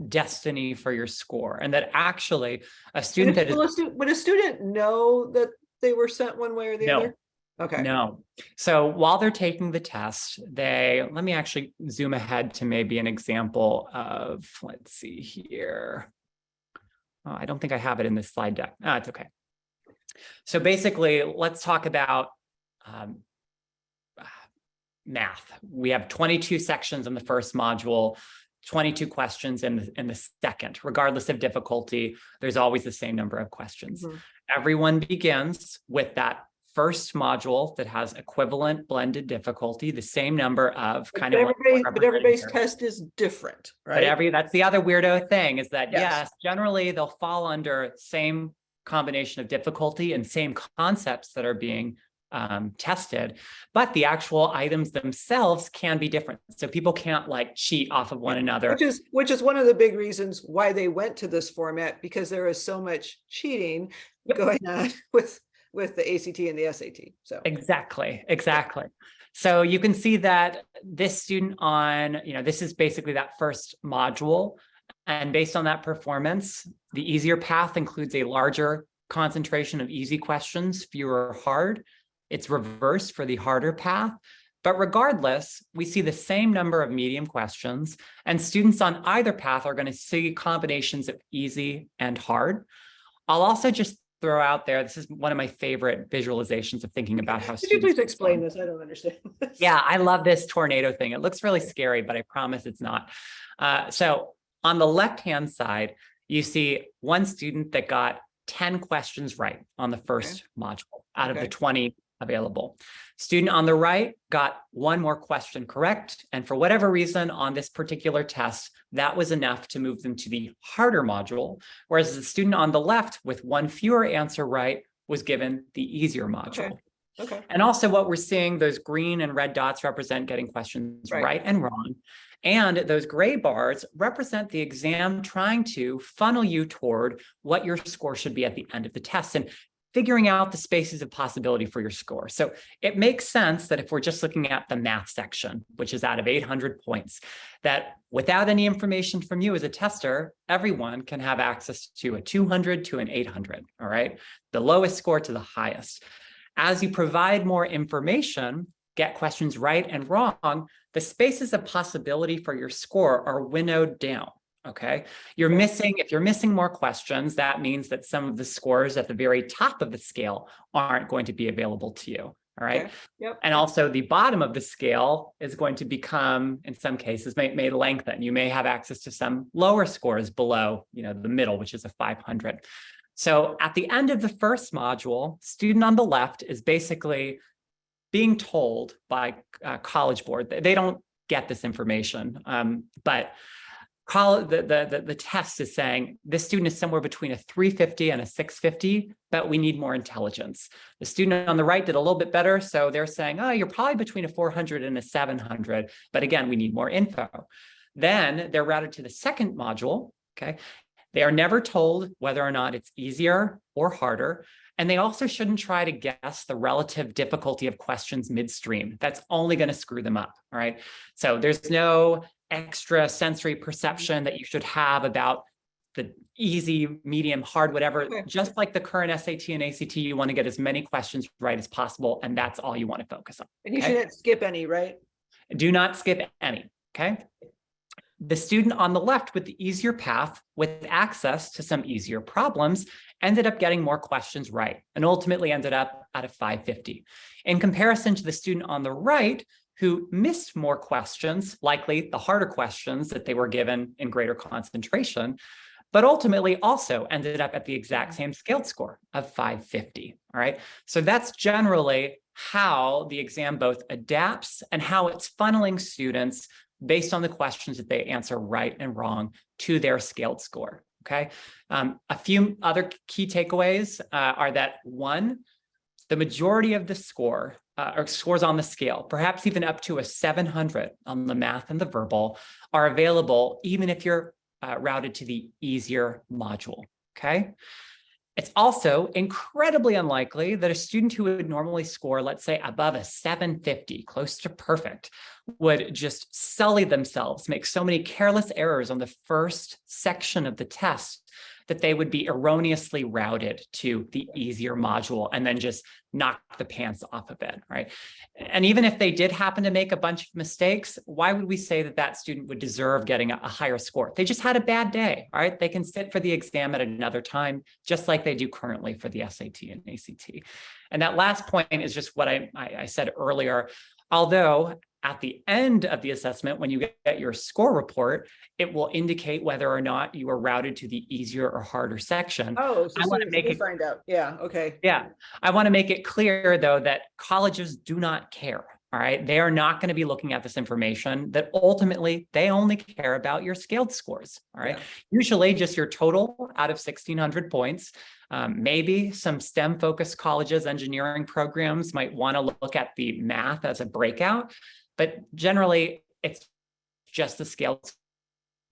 [SPEAKER 2] destiny for your score, and that actually a
[SPEAKER 1] And
[SPEAKER 2] student that is
[SPEAKER 1] would a student know that they were sent one way or the
[SPEAKER 2] no,
[SPEAKER 1] other? Okay.
[SPEAKER 2] no. So while they're taking the test, let me actually zoom ahead to maybe an example of, let's see here. Oh, I don't think I have it in this slide deck. It's okay. So basically, let's talk about math. We have 22 sections in the first module, 22 questions in the second. Regardless of difficulty, there's always the same number of questions.
[SPEAKER 1] Mhm.
[SPEAKER 2] Everyone begins with that first module that has equivalent blended difficulty, the same number of
[SPEAKER 1] But
[SPEAKER 2] kind of what
[SPEAKER 1] everybody's
[SPEAKER 2] here.
[SPEAKER 1] test is different,
[SPEAKER 2] But
[SPEAKER 1] right?
[SPEAKER 2] that's the other weirdo thing, is that
[SPEAKER 1] Yes.
[SPEAKER 2] generally they'll fall under same combination of difficulty and same concepts that are being tested, but the actual items themselves can be different. So people can't like cheat off of one another.
[SPEAKER 1] Which is one of the big reasons why they went to this format, because there is so much cheating going on with the ACT and the SAT. So
[SPEAKER 2] exactly. So you can see that this student on, this is basically that first module. And based on that performance, the easier path includes a larger concentration of easy questions, fewer hard. It's reversed for the harder path. But regardless, we see the same number of medium questions, and students on either path are going to see combinations of easy and hard. I'll also just throw out there, this is one of my favorite visualizations of thinking about how
[SPEAKER 1] could you
[SPEAKER 2] students
[SPEAKER 1] please explain this? I don't understand this.
[SPEAKER 2] Yeah, I love this tornado thing. It looks really scary, but I promise it's not. So on the left-hand side, you see one student that got 10 questions right on the first module out of the 20 available. Student on the right got one more question correct. And for whatever reason on this particular test, that was enough to move them to the harder module. Whereas the student on the left with one fewer answer right was given the easier module.
[SPEAKER 1] Okay.
[SPEAKER 2] And also what we're seeing, those green and red dots represent getting questions right and wrong. And those gray bars represent the exam trying to funnel you toward what your score should be at the end of the test and figuring out the spaces of possibility for your score. So it makes sense that if we're just looking at the math section, which is out of 800 points, that without any information from you as a tester, everyone can have access to a 200 to an 800, all right? The lowest score to the highest. As you provide more information, get questions right and wrong, the spaces of possibility for your score are winnowed down, okay? If you're missing more questions, that means that some of the scores at the very top of the scale aren't going to be available to you, all right? And also the bottom of the scale is going to become, in some cases, may lengthen. You may have access to some lower scores below, the middle, which is a 500. So at the end of the first module, student on the left is basically being told by College Board, they don't get this information, but the test is saying this student is somewhere between a 350 and a 650, but we need more intelligence. The student on the right did a little bit better, so they're saying, oh, you're probably between a 400 and a 700, but again, we need more info. Then they're routed to the second module, okay? They are never told whether or not it's easier or harder. And they also shouldn't try to guess the relative difficulty of questions midstream. That's only going to screw them up, all right? So there's no extra sensory perception that you should have about the easy, medium, hard, whatever. Just like the current SAT and ACT, you want to get as many questions right as possible, and that's all you want to focus on.
[SPEAKER 1] And you shouldn't skip any, right?
[SPEAKER 2] Do not skip any, okay? The student on the left with the easier path, with access to some easier problems, ended up getting more questions right and ultimately ended up at a 550. In comparison to the student on the right, who missed more questions, likely the harder questions that they were given in greater concentration, but ultimately also ended up at the exact same scaled score of 550, all right? So that's generally how the exam both adapts and how it's funneling students based on the questions that they answer right and wrong to their scaled score, okay? A few other key takeaways are that one, the majority of the score or scores on the scale, perhaps even up to a 700 on the math and the verbal, are available even if you're routed to the easier module, okay? It's also incredibly unlikely that a student who would normally score, let's say, above a 750, close to perfect, would just sully themselves, make so many careless errors on the first section of the test that they would be erroneously routed to the easier module and then just knock the pants off of it, right? And even if they did happen to make a bunch of mistakes, why would we say that that student would deserve getting a higher score? They just had a bad day, right? They can sit for the exam at another time, just like they do currently for the SAT and ACT. And that last point is just what I said earlier. Although at the end of the assessment, when you get your score report, it will indicate whether or not you are routed to the easier or harder section.
[SPEAKER 1] Oh, so
[SPEAKER 2] I want to make it
[SPEAKER 1] find out. Yeah. Okay.
[SPEAKER 2] Yeah, I want to make it clear, though, that colleges do not care. All right. They are not going to be looking at this information, that ultimately they only care about your scaled scores. All right.
[SPEAKER 1] Yeah.
[SPEAKER 2] Usually just your total out of 1,600 points. Maybe some STEM focused colleges, engineering programs might want to look at the math as a breakout, but generally it's just the scaled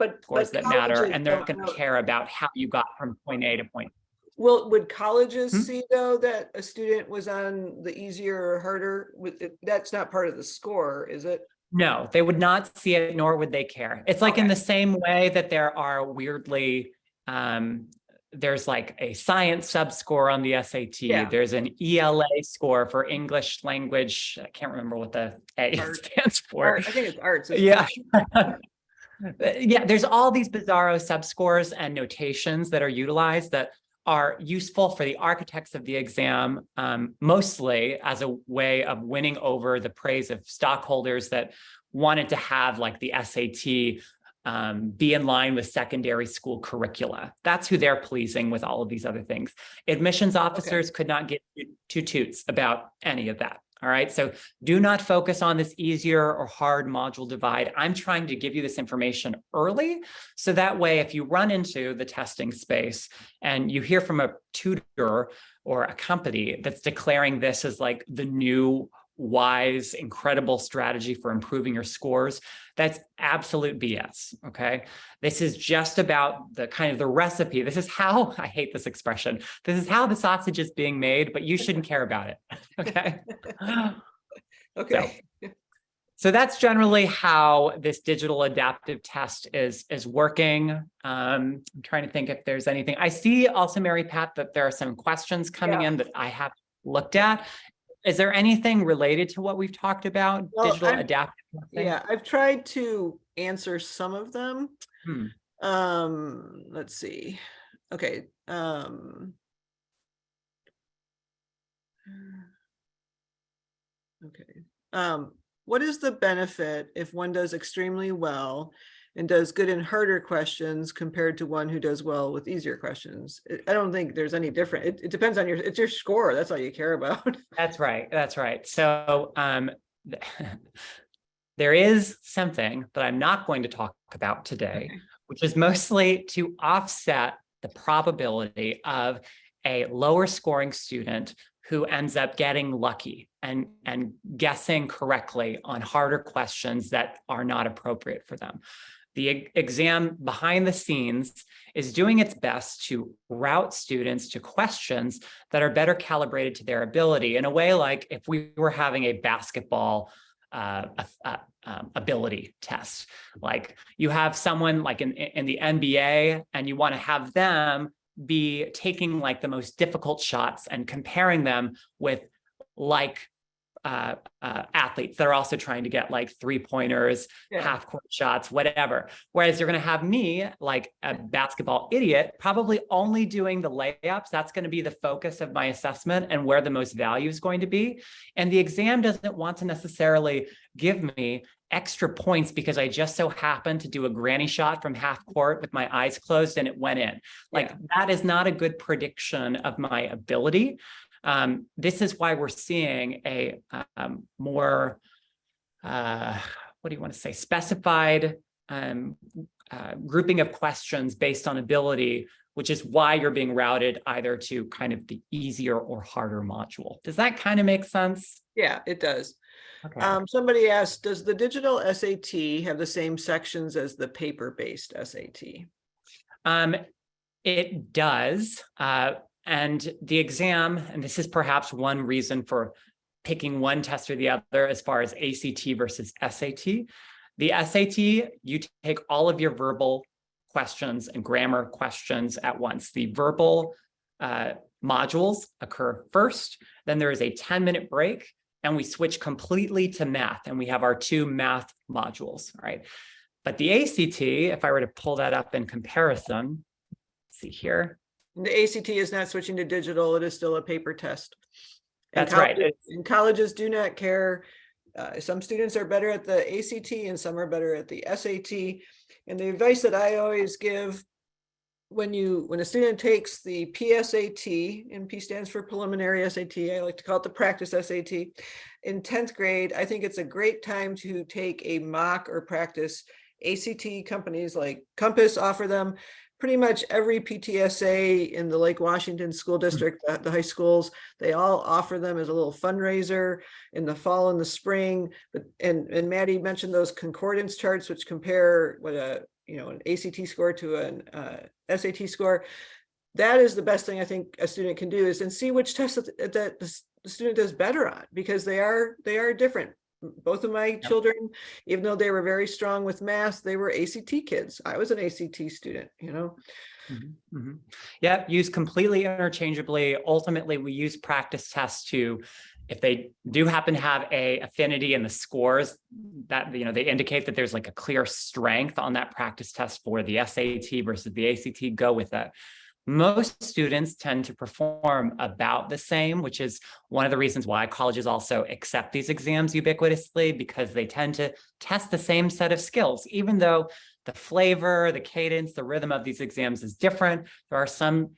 [SPEAKER 2] scores that matter, and they're going to care about how you got from point A to point B.
[SPEAKER 1] Well, would colleges see, though, that a student was on the easier or harder? That's not part of the score, is it?
[SPEAKER 2] No, they would not see it, nor would they care. It's like in the same way that there are weirdly, there's like a science subscore on the SAT. Yeah. There's an ELA score for English language. I can't remember what the A stands for.
[SPEAKER 1] I think it's arts.
[SPEAKER 2] Yeah. Yeah, there's all these bizarro subscores and notations that are utilized that are useful for the architects of the exam, mostly as a way of winning over the praise of stockholders that wanted to have like the SAT be in line with secondary school curricula. That's who they're pleasing with all of these other things. Admissions officers could not get two toots about any of that. All right, so do not focus on this easier or hard module divide. I'm trying to give you this information early, so that way if you run into the testing space and you hear from a tutor or a company that's declaring this as like the new wise, incredible strategy for improving your scores, that's absolute BS, okay? This is just about the kind of the recipe. This is how, I hate this expression, this is how the sausage is being made, but you shouldn't care about it, okay?
[SPEAKER 1] Okay.
[SPEAKER 2] So that's generally how this digital adaptive test is working. I'm trying to think if there's anything. I see also, Mary Pat, that there are some questions coming in that I have looked at. Is there anything related to what we've talked about? Well, digital adaptive testing?
[SPEAKER 1] Yeah, I've tried to answer some of them. Let's see. Okay. What is the benefit if one does extremely well and does good in harder questions compared to one who does well with easier questions? I don't think there's any different. It depends on it's your score. That's all you care about.
[SPEAKER 2] That's right. That's right. So there is something that I'm not going to talk about today, which is mostly to offset the probability of a lower scoring student who ends up getting lucky and guessing correctly on harder questions that are not appropriate for them. The exam behind the scenes is doing its best to route students to questions that are better calibrated to their ability, in a way like if we were having a basketball ability test. Like you have someone like in the NBA and you want to have them be taking like the most difficult shots and comparing them with like athletes that are also trying to get like 3-pointers, half court shots, whatever. Whereas you're going to have me, like a basketball idiot, probably only doing the layups. That's going to be the focus of my assessment and where the most value is going to be. And the exam doesn't want to necessarily give me extra points because I just so happened to do a granny shot from half court with my eyes closed and it went in. Like that is not a good prediction of my ability. This is why we're seeing a more, what do you want to say, specified grouping of questions based on ability, which is why you're being routed either to kind of the easier or harder module. Does that kind of make sense?
[SPEAKER 1] Yeah, it does.
[SPEAKER 2] Okay.
[SPEAKER 1] Somebody asked, does the digital SAT have the same sections as the paper-based SAT?
[SPEAKER 2] It does. And the exam, and this is perhaps one reason for picking one test or the other as far as ACT versus SAT. The SAT, you take all of your verbal questions and grammar questions at once. The verbal modules occur first, then there is a 10-minute break, and we switch completely to math, and we have our 2 math modules, right? But the ACT, if I were to pull that up in comparison, see here.
[SPEAKER 1] The ACT is not switching to digital. It is still a paper test. And
[SPEAKER 2] That's right.
[SPEAKER 1] And colleges do not care. Some students are better at the ACT and some are better at the SAT. And the advice that I always give when a student takes the PSAT, and P stands for preliminary SAT, I like to call it the practice SAT, in 10th grade, I think it's a great time to take a mock or practice ACT. Companies like Compass offer them. Pretty much every PTSA in the Lake Washington School District, the high schools, they all offer them as a little fundraiser in the fall and the spring. But and Matty mentioned those concordance charts, which compare what an ACT score to an SAT score. That is the best thing I think a student can do, is and see which test that the student does better on, because they are different. Both of my children, even though they were very strong with math, they were ACT kids. I was an ACT student,
[SPEAKER 2] Yeah, used completely interchangeably. Ultimately, we use practice tests to, if they do happen to have a affinity in the scores that, they indicate that there's like a clear strength on that practice test for the SAT versus the ACT, go with it. Most students tend to perform about the same, which is one of the reasons why colleges also accept these exams ubiquitously, because they tend to test the same set of skills. Even though the flavor, the cadence, the rhythm of these exams is different, there are some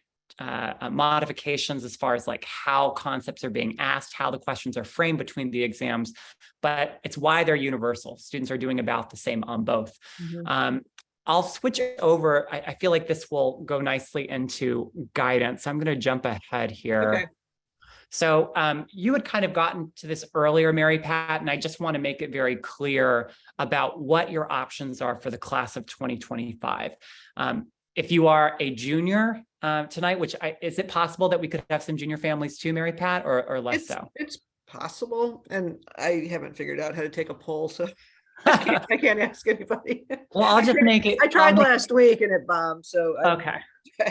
[SPEAKER 2] modifications as far as like how concepts are being asked, how the questions are framed between the exams, but it's why they're universal. Students are doing about the same on both. I'll switch over. I feel like this will go nicely into guidance. I'm going to jump ahead here.
[SPEAKER 1] Okay.
[SPEAKER 2] So you had kind of gotten to this earlier, Mary Pat, and I just want to make it very clear about what your options are for the class of 2025. If you are a junior tonight, is it possible that we could have some junior families too, Mary Pat, or less so?
[SPEAKER 1] It's possible, and I haven't figured out how to take a poll, so I can't ask anybody.
[SPEAKER 2] Well, I'll just make it.
[SPEAKER 1] I tried last week and it bombed. So
[SPEAKER 2] okay.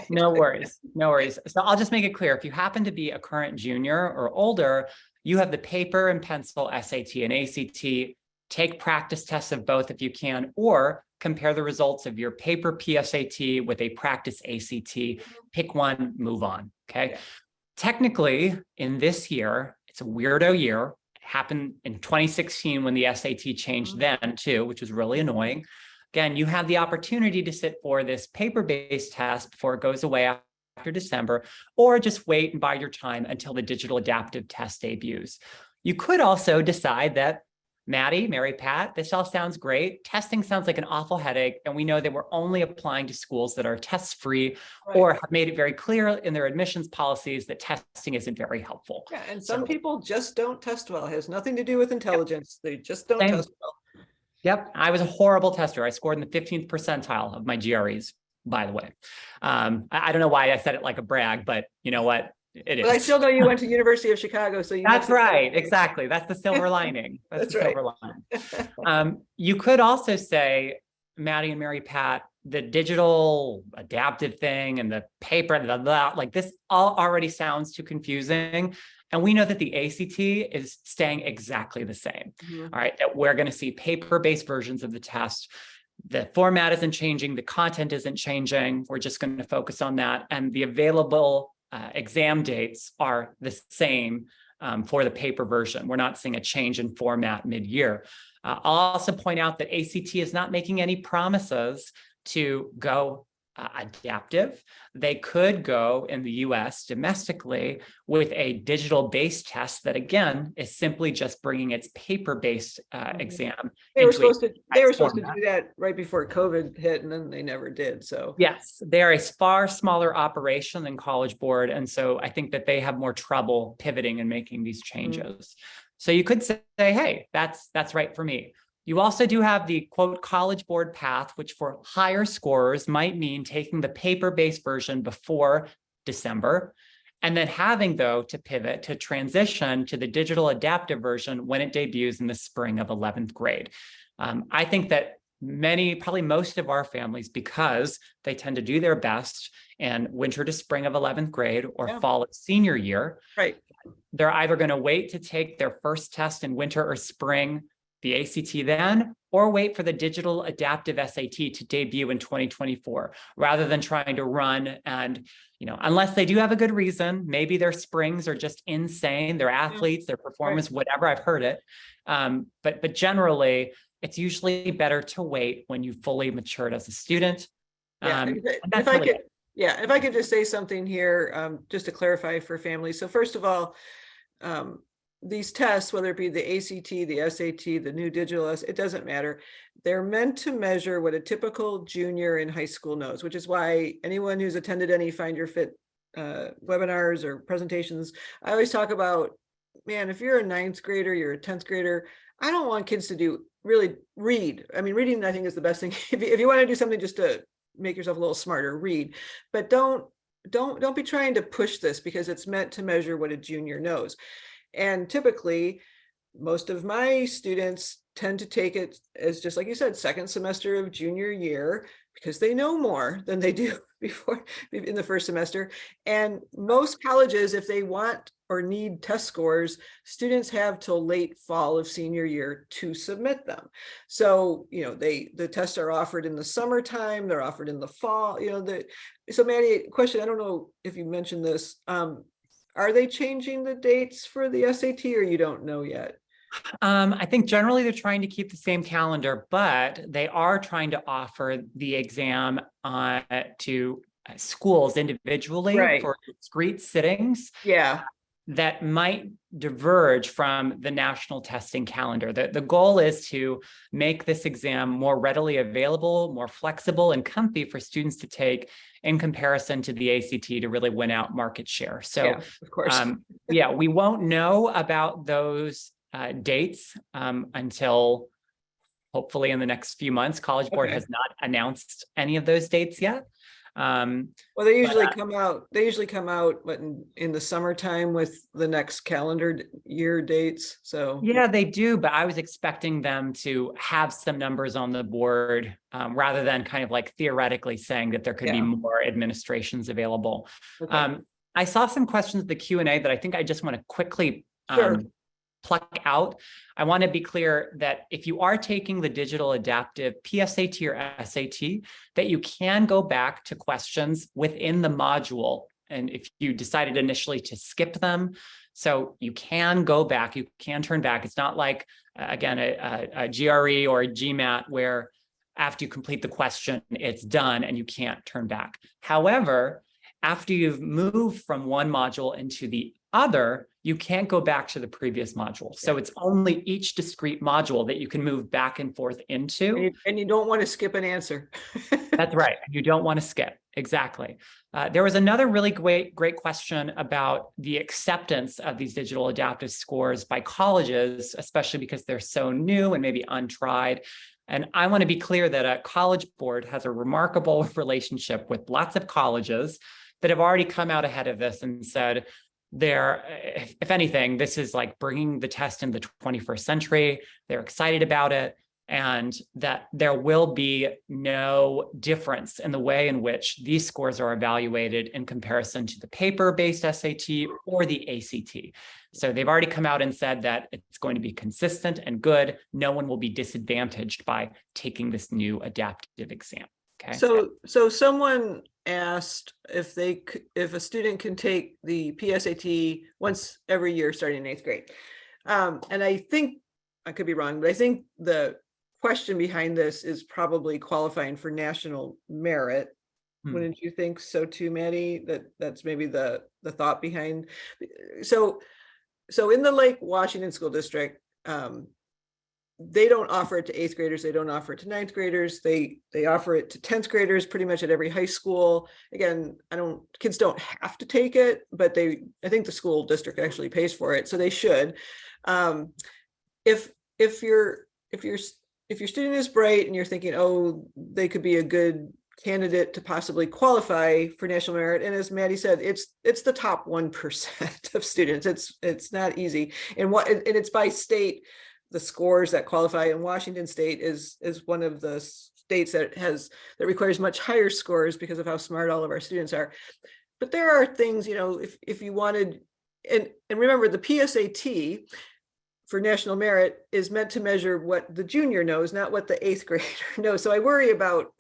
[SPEAKER 2] No worries. No worries. So I'll just make it clear. If you happen to be a current junior or older, you have the paper and pencil SAT and ACT. Take practice tests of both if you can, or compare the results of your paper PSAT with a practice ACT. Pick one, move on. Okay. Yeah. Technically, in this year, it's a weirdo year. Happened in 2016 when the SAT changed then too, which was really annoying. Again, you have the opportunity to sit for this paper-based test before it goes away after December, or just wait and bide your time until the digital adaptive test debuts. You could also decide that, Matty, Mary Pat, this all sounds great. Testing sounds like an awful headache, and we know that we're only applying to schools that are test-free, right, or have made it very clear in their admissions policies that testing isn't very helpful.
[SPEAKER 1] Yeah, and some people just don't test well. It has nothing to do with intelligence. Yep. They just don't test well.
[SPEAKER 2] Yep, I was a horrible tester. I scored in the 15th percentile of my GREs, by the way. I don't know why I said it like a brag, but you know what? It is.
[SPEAKER 1] But I still know you went to University of Chicago, so you.
[SPEAKER 2] That's right. Exactly. That's the silver lining. That's the silver lining. You could also say, Matty and Mary Pat, the digital adaptive thing and the paper, like this all already sounds too confusing. And we know that the ACT is staying exactly the same. All right. That we're going to see paper-based versions of the test. The format isn't changing. The content isn't changing. We're just going to focus on that. And the available exam dates are the same for the paper version. We're not seeing a change in format mid-year. I'll also point out that ACT is not making any promises to go adaptive. They could go in the US domestically with a digital-based test that, again, is simply just bringing its paper-based exam.
[SPEAKER 1] They were supposed to do that right before COVID hit, and then they never did. So
[SPEAKER 2] yes, they are a far smaller operation than College Board, and so I think that they have more trouble pivoting and making these changes. So you could say, hey, that's right for me. You also do have the quote College Board path, which for higher scorers might mean taking the paper-based version before December and then having, though, to pivot to transition to the digital adaptive version when it debuts in the spring of 11th grade. I think that probably most of our families, because they tend to do their best in winter to spring of 11th grade or fall of senior year,
[SPEAKER 1] right,
[SPEAKER 2] they're either going to wait to take their first test in winter or spring, the ACT then, or wait for the digital adaptive SAT to debut in 2024, rather than trying to run and, unless they do have a good reason, maybe their springs are just insane, their athletes, their performance, whatever, I've heard it. But generally, it's usually better to wait when you fully matured as a student.
[SPEAKER 1] If I could just say something here, just to clarify for families. So first of all, these tests, whether it be the ACT, the SAT, the new digital, it doesn't matter. They're meant to measure what a typical junior in high school knows, which is why anyone who's attended any Find Your Fit webinars or presentations, I always talk about, man, if you're a 9th grader, you're a 10th grader, I don't want kids to really read. I mean, reading, I think, is the best thing. If you want to do something just to make yourself a little smarter, read, but don't be trying to push this, because it's meant to measure what a junior knows. And typically, most of my students tend to take it as, just like you said, second semester of junior year, because they know more than they do before in the first semester. And most colleges, if they want or need test scores, students have till late fall of senior year to submit them. So, the tests are offered in the summertime, they're offered in the fall, so Matty, question, I don't know if you mentioned this, are they changing the dates for the SAT, or you don't know yet?
[SPEAKER 2] I think generally they're trying to keep the same calendar, but they are trying to offer the exam to schools individually for discrete sittings. That might diverge from the national testing calendar. The goal is to make this exam more readily available, more flexible and comfy for students to take in comparison to the ACT to really win out market share. So,
[SPEAKER 1] of course,
[SPEAKER 2] we won't know about those dates until hopefully in the next few months. College Board has not announced any of those dates yet.
[SPEAKER 1] Well, they usually come out. They usually come out in the summertime with the next calendar year dates. So
[SPEAKER 2] yeah, they do. But I was expecting them to have some numbers on the board rather than kind of like theoretically saying that there could be more administrations available. I saw some questions in the Q&A that I think I just want to quickly pluck out. I want to be clear that if you are taking the digital adaptive PSAT or SAT, that you can go back to questions within the module. And if you decided initially to skip them, so you can go back, you can turn back. It's not like, again, a GRE or a GMAT where after you complete the question, it's done and you can't turn back. However, after you've moved from one module into the other, you can't go back to the previous module. So it's only each discrete module that you can move back and forth into.
[SPEAKER 1] And you don't want to skip an answer.
[SPEAKER 2] That's right. You don't want to skip. Exactly. There was another really great question about the acceptance of these digital adaptive scores by colleges, especially because they're so new and maybe untried. And I want to be clear that a College Board has a remarkable relationship with lots of colleges that have already come out ahead of this and said, if anything, this is like bringing the test in the 21st century. They're excited about it, and that there will be no difference in the way in which these scores are evaluated in comparison to the paper-based SAT or the ACT. So they've already come out and said that it's going to be consistent and good. No one will be disadvantaged by taking this new adaptive exam. Okay.
[SPEAKER 1] So someone asked if a student can take the PSAT once every year starting in 8th grade. And I think, I could be wrong, but I think the question behind this is probably qualifying for national merit. Wouldn't you think so too, Matty? That's maybe the thought behind. So in the Lake Washington School District, they don't offer it to 8th graders. They don't offer it to 9th graders. They offer it to 10th graders pretty much at every high school. Again, kids don't have to take it, but I think the school district actually pays for it. So they should. If your student is bright and you're thinking, oh, they could be a good candidate to possibly qualify for national merit. And as Matty said, it's the top 1% of students. It's not easy. And it's by state. The scores that qualify in Washington State is one of the states that requires much higher scores because of how smart all of our students are. But there are things, if you wanted, and remember the PSAT for national merit is meant to measure what the junior knows, not what the 8th grader knows. So I worry about,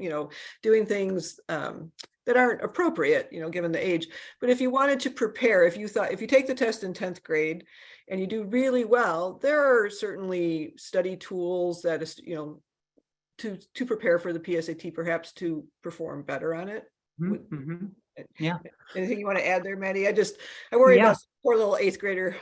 [SPEAKER 1] doing things that aren't appropriate, given the age. But if you wanted to prepare, if you take the test in 10th grade and you do really well, there are certainly study tools that is, to prepare for the PSAT, perhaps to perform better on it.
[SPEAKER 2] Mm-hmm. Yeah.
[SPEAKER 1] Anything you want to add there, Matty? I worry about poor little 8th grader,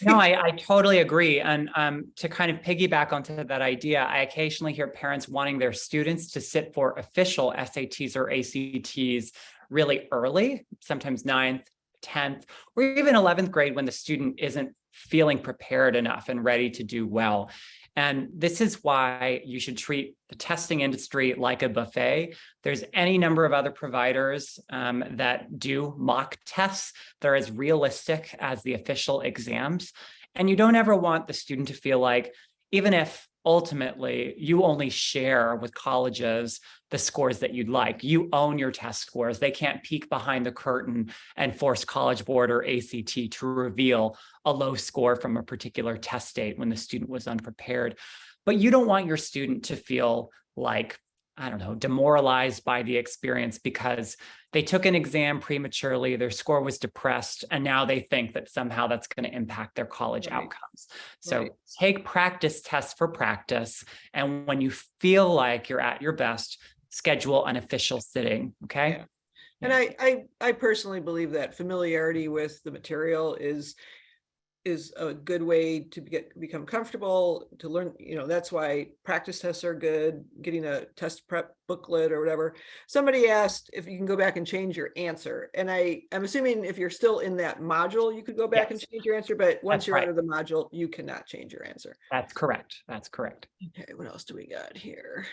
[SPEAKER 2] No, I totally agree. And to kind of piggyback onto that idea, I occasionally hear parents wanting their students to sit for official SATs or ACTs really early, sometimes 9th, 10th, or even 11th grade when the student isn't feeling prepared enough and ready to do well. And this is why you should treat the testing industry like a buffet. There's any number of other providers that do mock tests. They're as realistic as the official exams. And you don't ever want the student to feel like, even if ultimately you only share with colleges the scores that you'd like, you own your test scores. They can't peek behind the curtain and force College Board or ACT to reveal a low score from a particular test date when the student was unprepared. But you don't want your student to feel like, I don't know, demoralized by the experience because they took an exam prematurely, their score was depressed, and now they think that somehow that's going to impact their college outcomes. So take practice tests for practice. And when you feel like you're at your best, schedule an official sitting. Okay.
[SPEAKER 1] Yeah. And I personally believe that familiarity with the material is a good way to become comfortable, to learn, that's why practice tests are good, getting a test prep booklet or whatever. Somebody asked if you can go back and change your answer. And I'm assuming if you're still in that module, you could go back and change your answer, but once you're out of the module, you cannot change your answer.
[SPEAKER 2] That's correct. That's correct.
[SPEAKER 1] Okay, what else do we got here?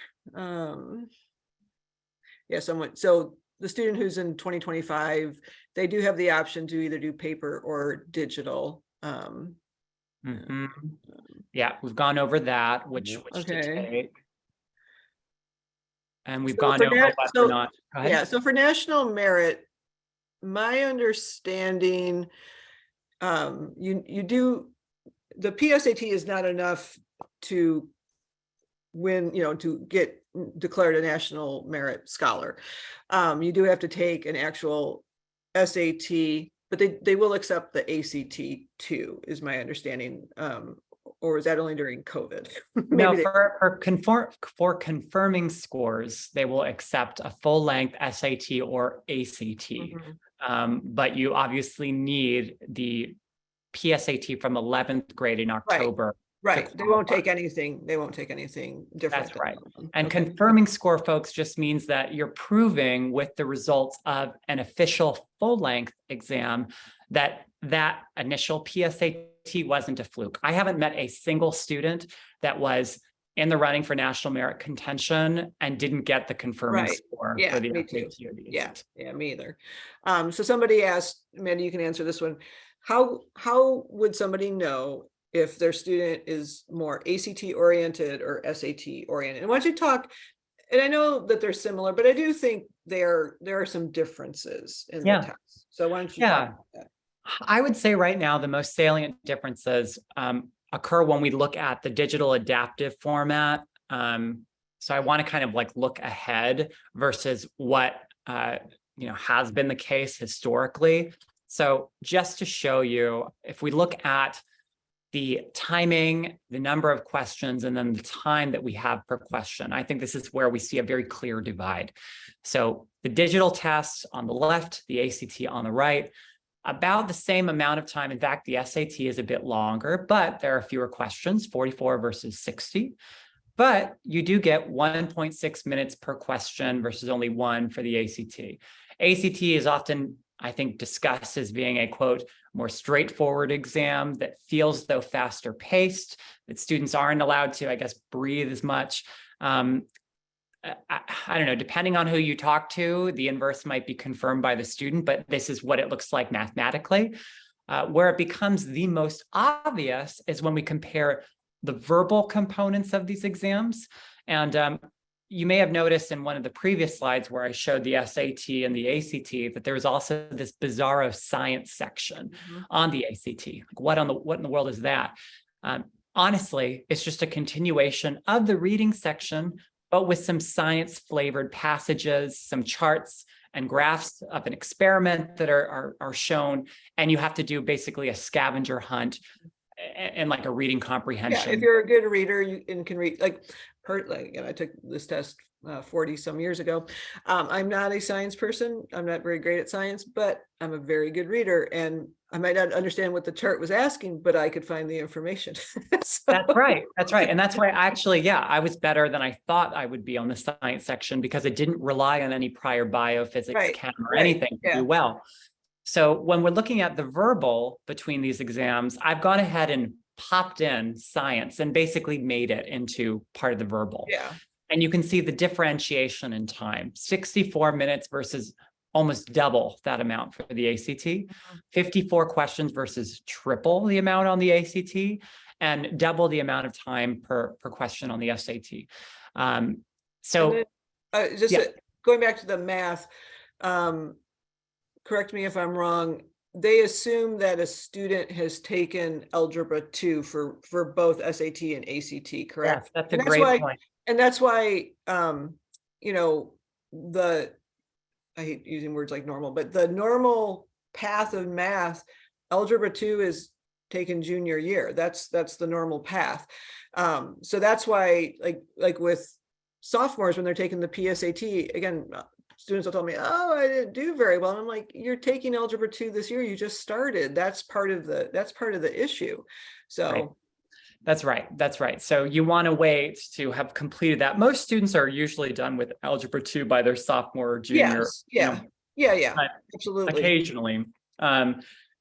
[SPEAKER 1] So the student who's in 2025, they do have the option to either do paper or digital.
[SPEAKER 2] Yeah, we've gone over that, which to take. And we've gone over whether or not.
[SPEAKER 1] Yeah, so for national merit, my understanding, you do, the PSAT is not enough to win, to get declared a national merit scholar. You do have to take an actual SAT, but they will accept the ACT too, is my understanding. Or is that only during COVID?
[SPEAKER 2] No, for confirming scores, they will accept a full-length SAT or ACT. But you obviously need the PSAT from 11th grade in October.
[SPEAKER 1] Right. They won't take anything different.
[SPEAKER 2] That's right. And confirming score, folks, just means that you're proving with the results of an official full-length exam that initial PSAT wasn't a fluke. I haven't met a single student that was in the running for national merit contention and didn't get the confirming score for the SAT or the ACT.
[SPEAKER 1] Yeah, me either. So somebody asked, Matty, you can answer this one. How would somebody know if their student is more ACT oriented or SAT oriented? And why don't you talk, and I know that they're similar, but I do think there are some differences in the tests. So why don't you talk about that?
[SPEAKER 2] I would say right now, the most salient differences occur when we look at the digital adaptive format. So I want to kind of look ahead versus what has been the case historically. So just to show you, if we look at the timing, the number of questions, and then the time that we have per question, I think this is where we see a very clear divide. So the digital tests on the left, the ACT on the right, about the same amount of time. In fact, the SAT is a bit longer, but there are fewer questions, 44 versus 60. But you do get 1.6 minutes per question versus only 1 for the ACT. ACT is often, I think, discussed as being a, quote, more straightforward exam that feels though faster paced, that students aren't allowed to, I guess, breathe as much. I don't know, depending on who you talk to, the inverse might be confirmed by the student, but this is what it looks like mathematically. Where it becomes the most obvious is when we compare the verbal components of these exams. And you may have noticed in one of the previous slides where I showed the SAT and the ACT that there was also this bizarro science section on the ACT. Like what in the world is that? Honestly, it's just a continuation of the reading section, but with some science flavored passages, some charts and graphs of an experiment that are shown, and you have to do basically a scavenger hunt and like a reading comprehension.
[SPEAKER 1] Yeah, if you're a good reader, you can read and I took this test 40 some years ago. I'm not a science person. I'm not very great at science, but I'm a very good reader, and I might not understand what the chart was asking, but I could find the information.
[SPEAKER 2] So. That's right. That's right. And that's why actually, I was better than I thought I would be on the science section because it didn't rely on any prior biophysics, chem or anything to do well. So when we're looking at the verbal between these exams, I've gone ahead and popped in science and basically made it into part of the verbal.
[SPEAKER 1] Yeah.
[SPEAKER 2] And you can see the differentiation in time, 64 minutes versus almost double that amount for the ACT, 54 questions versus triple the amount on the ACT, and double the amount of time per question on the SAT.
[SPEAKER 1] Going back to the math, correct me if I'm wrong, they assume that a student has taken Algebra 2 for both SAT and ACT, correct?
[SPEAKER 2] Yes, that's a great point.
[SPEAKER 1] And that's why, I hate using words like normal, but the normal path of math, Algebra 2 is taken junior year. That's the normal path. So that's why, like with sophomores, when they're taking the PSAT, again, students will tell me, oh, I didn't do very well. And I'm like, you're taking Algebra 2 this year. You just started. That's part of the issue. So.
[SPEAKER 2] Right. That's right. That's right. So you want to wait to have completed that. Most students are usually done with Algebra 2 by their sophomore or junior.
[SPEAKER 1] Yes. Yeah. Absolutely.
[SPEAKER 2] Occasionally.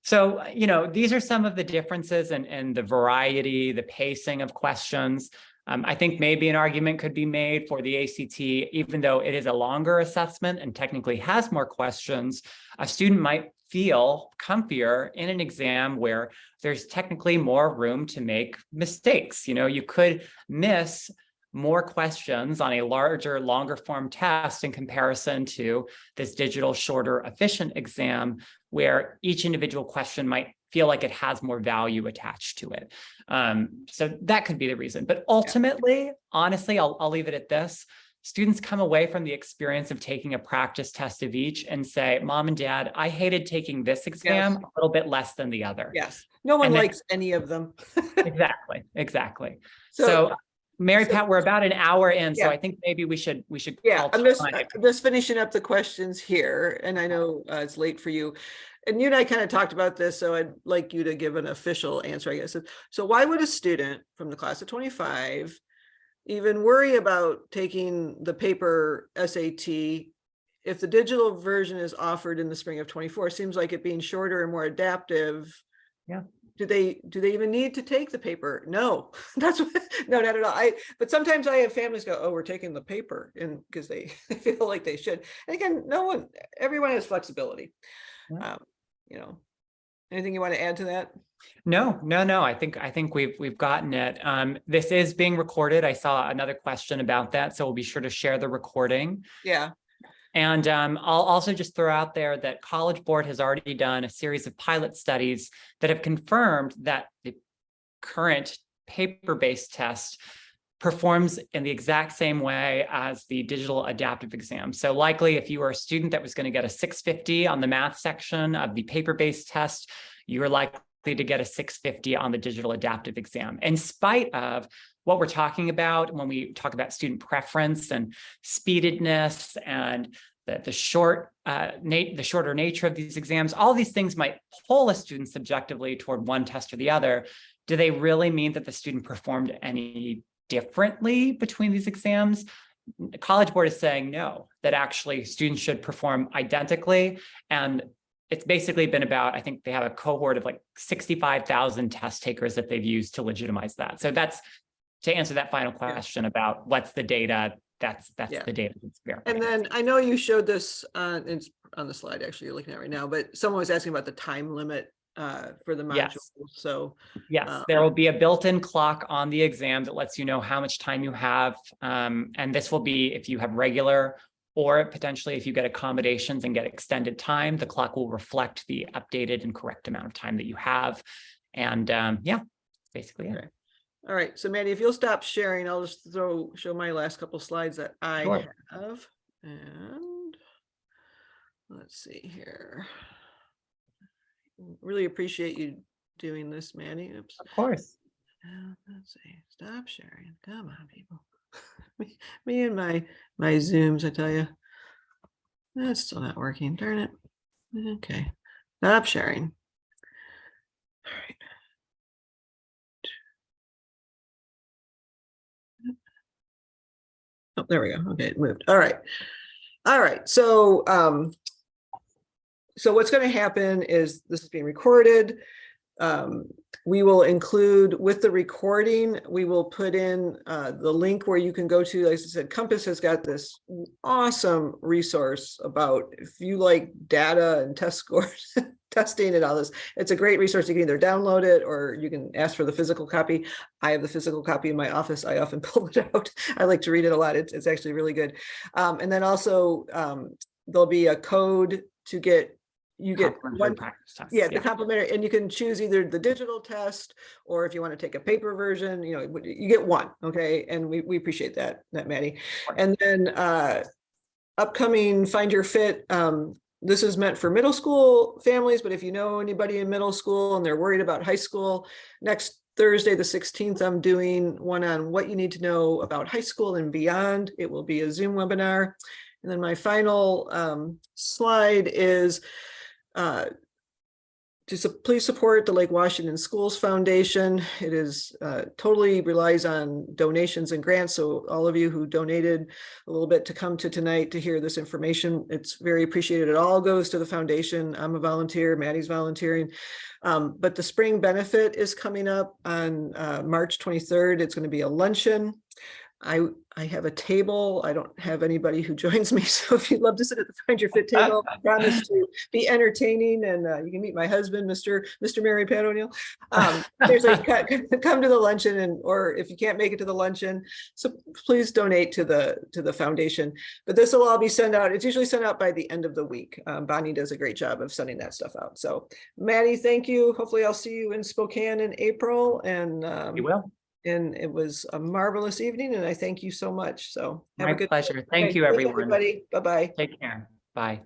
[SPEAKER 2] So, these are some of the differences in the variety, the pacing of questions. I think maybe an argument could be made for the ACT, even though it is a longer assessment and technically has more questions, a student might feel comfier in an exam where there's technically more room to make mistakes. You could miss more questions on a larger, longer form test in comparison to this digital, shorter, efficient exam where each individual question might feel like it has more value attached to it. So that could be the reason. But ultimately, honestly, I'll leave it at this. Students come away from the experience of taking a practice test of each and say, Mom and Dad, I hated taking this exam a little bit less than the other.
[SPEAKER 1] Yes. No one likes any of them.
[SPEAKER 2] Exactly. So Mary Pat, we're about an hour in, so I think maybe we should.
[SPEAKER 1] Yeah, I'm just finishing up the questions here, and I know it's late for you. And you and I kind of talked about this, so I'd like you to give an official answer, I guess. So why would a student from the class of 25 even worry about taking the paper SAT if the digital version is offered in the spring of 24? Seems like it being shorter and more adaptive. Yeah. Do they even need to take the paper? No, no, not at all. But sometimes I have families go, oh, we're taking the paper, and because they feel like they should. And again, everyone has flexibility. Yeah. Anything you want to add to that?
[SPEAKER 2] No. I think we've gotten it. This is being recorded. I saw another question about that, so we'll be sure to share the recording.
[SPEAKER 1] Yeah.
[SPEAKER 2] And I'll also just throw out there that College Board has already done a series of pilot studies that have confirmed that the current paper-based test performs in the exact same way as the digital adaptive exam. So likely if you were a student that was going to get a 650 on the math section of the paper-based test, you were likely to get a 650 on the digital adaptive exam, in spite of what we're talking about when we talk about student preference and speededness and the shorter nature of these exams. All these things might pull a student subjectively toward one test or the other. Do they really mean that the student performed any differently between these exams? The College Board is saying no, that actually students should perform identically. And it's basically been about, I think they have a cohort of like 65,000 test takers that they've used to legitimize that. So that's to answer that final question about what's the data. that's
[SPEAKER 1] Yeah.
[SPEAKER 2] the data that's verified.
[SPEAKER 1] And then I know you showed this it's on the slide actually you're looking at right now, but someone was asking about the time limit for the module.
[SPEAKER 2] Yes.
[SPEAKER 1] So
[SPEAKER 2] Yes, there will be a built-in clock on the exam that lets you know how much time you have. And this will be if you have regular or potentially if you get accommodations and get extended time, the clock will reflect the updated and correct amount of time that you have. And yeah, basically it.
[SPEAKER 1] Okay. All right, so Matty, if you'll stop sharing, I'll just show my last couple slides that I
[SPEAKER 2] Sure.
[SPEAKER 1] have. And let's see here. Really appreciate you doing this, Matty. Oops.
[SPEAKER 2] Of course.
[SPEAKER 1] Let's see. Stop sharing. Come on, people. me and my Zooms, I tell you. That's still not working. Darn it. Okay. Stop sharing. All right. Oh, there we go. Okay, it moved. All right. All right. So so what's going to happen is this is being recorded. We will include with the recording, we will put in the link where you can go to, like I said, Compass has got this awesome resource about if you like data and test scores, testing and all this. It's a great resource. You can either download it or you can ask for the physical copy. I have the physical copy in my office. I often pull it out. I like to read it a lot. It's actually really good. And then also there'll be a code to get one
[SPEAKER 2] practice test.
[SPEAKER 1] Yeah, the complimentary, and you can choose either the digital test or if you want to take a paper version, you know, you get one. Okay. And we appreciate that, Matty. And then upcoming Find Your Fit. This is meant for middle school families, but if you know anybody in middle school and they're worried about high school, next Thursday, the 16th, I'm doing one on what you need to know about high school and beyond. It will be a Zoom webinar. And then my final slide is please support the Lake Washington Schools Foundation. It is totally relies on donations and grants. So all of you who donated a little bit to come to tonight to hear this information, it's very appreciated. It all goes to the foundation. I'm a volunteer, Matty's volunteering. But the spring benefit is coming up on March 23rd. It's going to be a luncheon. I have a table. I don't have anybody who joins me. So if you'd love to sit at the Find Your Fit table, I promise to be entertaining. And you can meet my husband, Mr. Mary Pat O'Neill. Seriously, come to the luncheon, and or if you can't make it to the luncheon, so please donate to the foundation. But this will all be sent out. It's usually sent out by the end of the week. Bonnie does a great job of sending that stuff out. So Matty, thank you. Hopefully I'll see you in Spokane in April. And
[SPEAKER 2] you will.
[SPEAKER 1] And it was a marvelous evening, and I thank you so much. So have
[SPEAKER 2] My
[SPEAKER 1] a good
[SPEAKER 2] pleasure. Thank you, everyone.
[SPEAKER 1] everybody. Bye-bye.
[SPEAKER 2] Take care. Bye.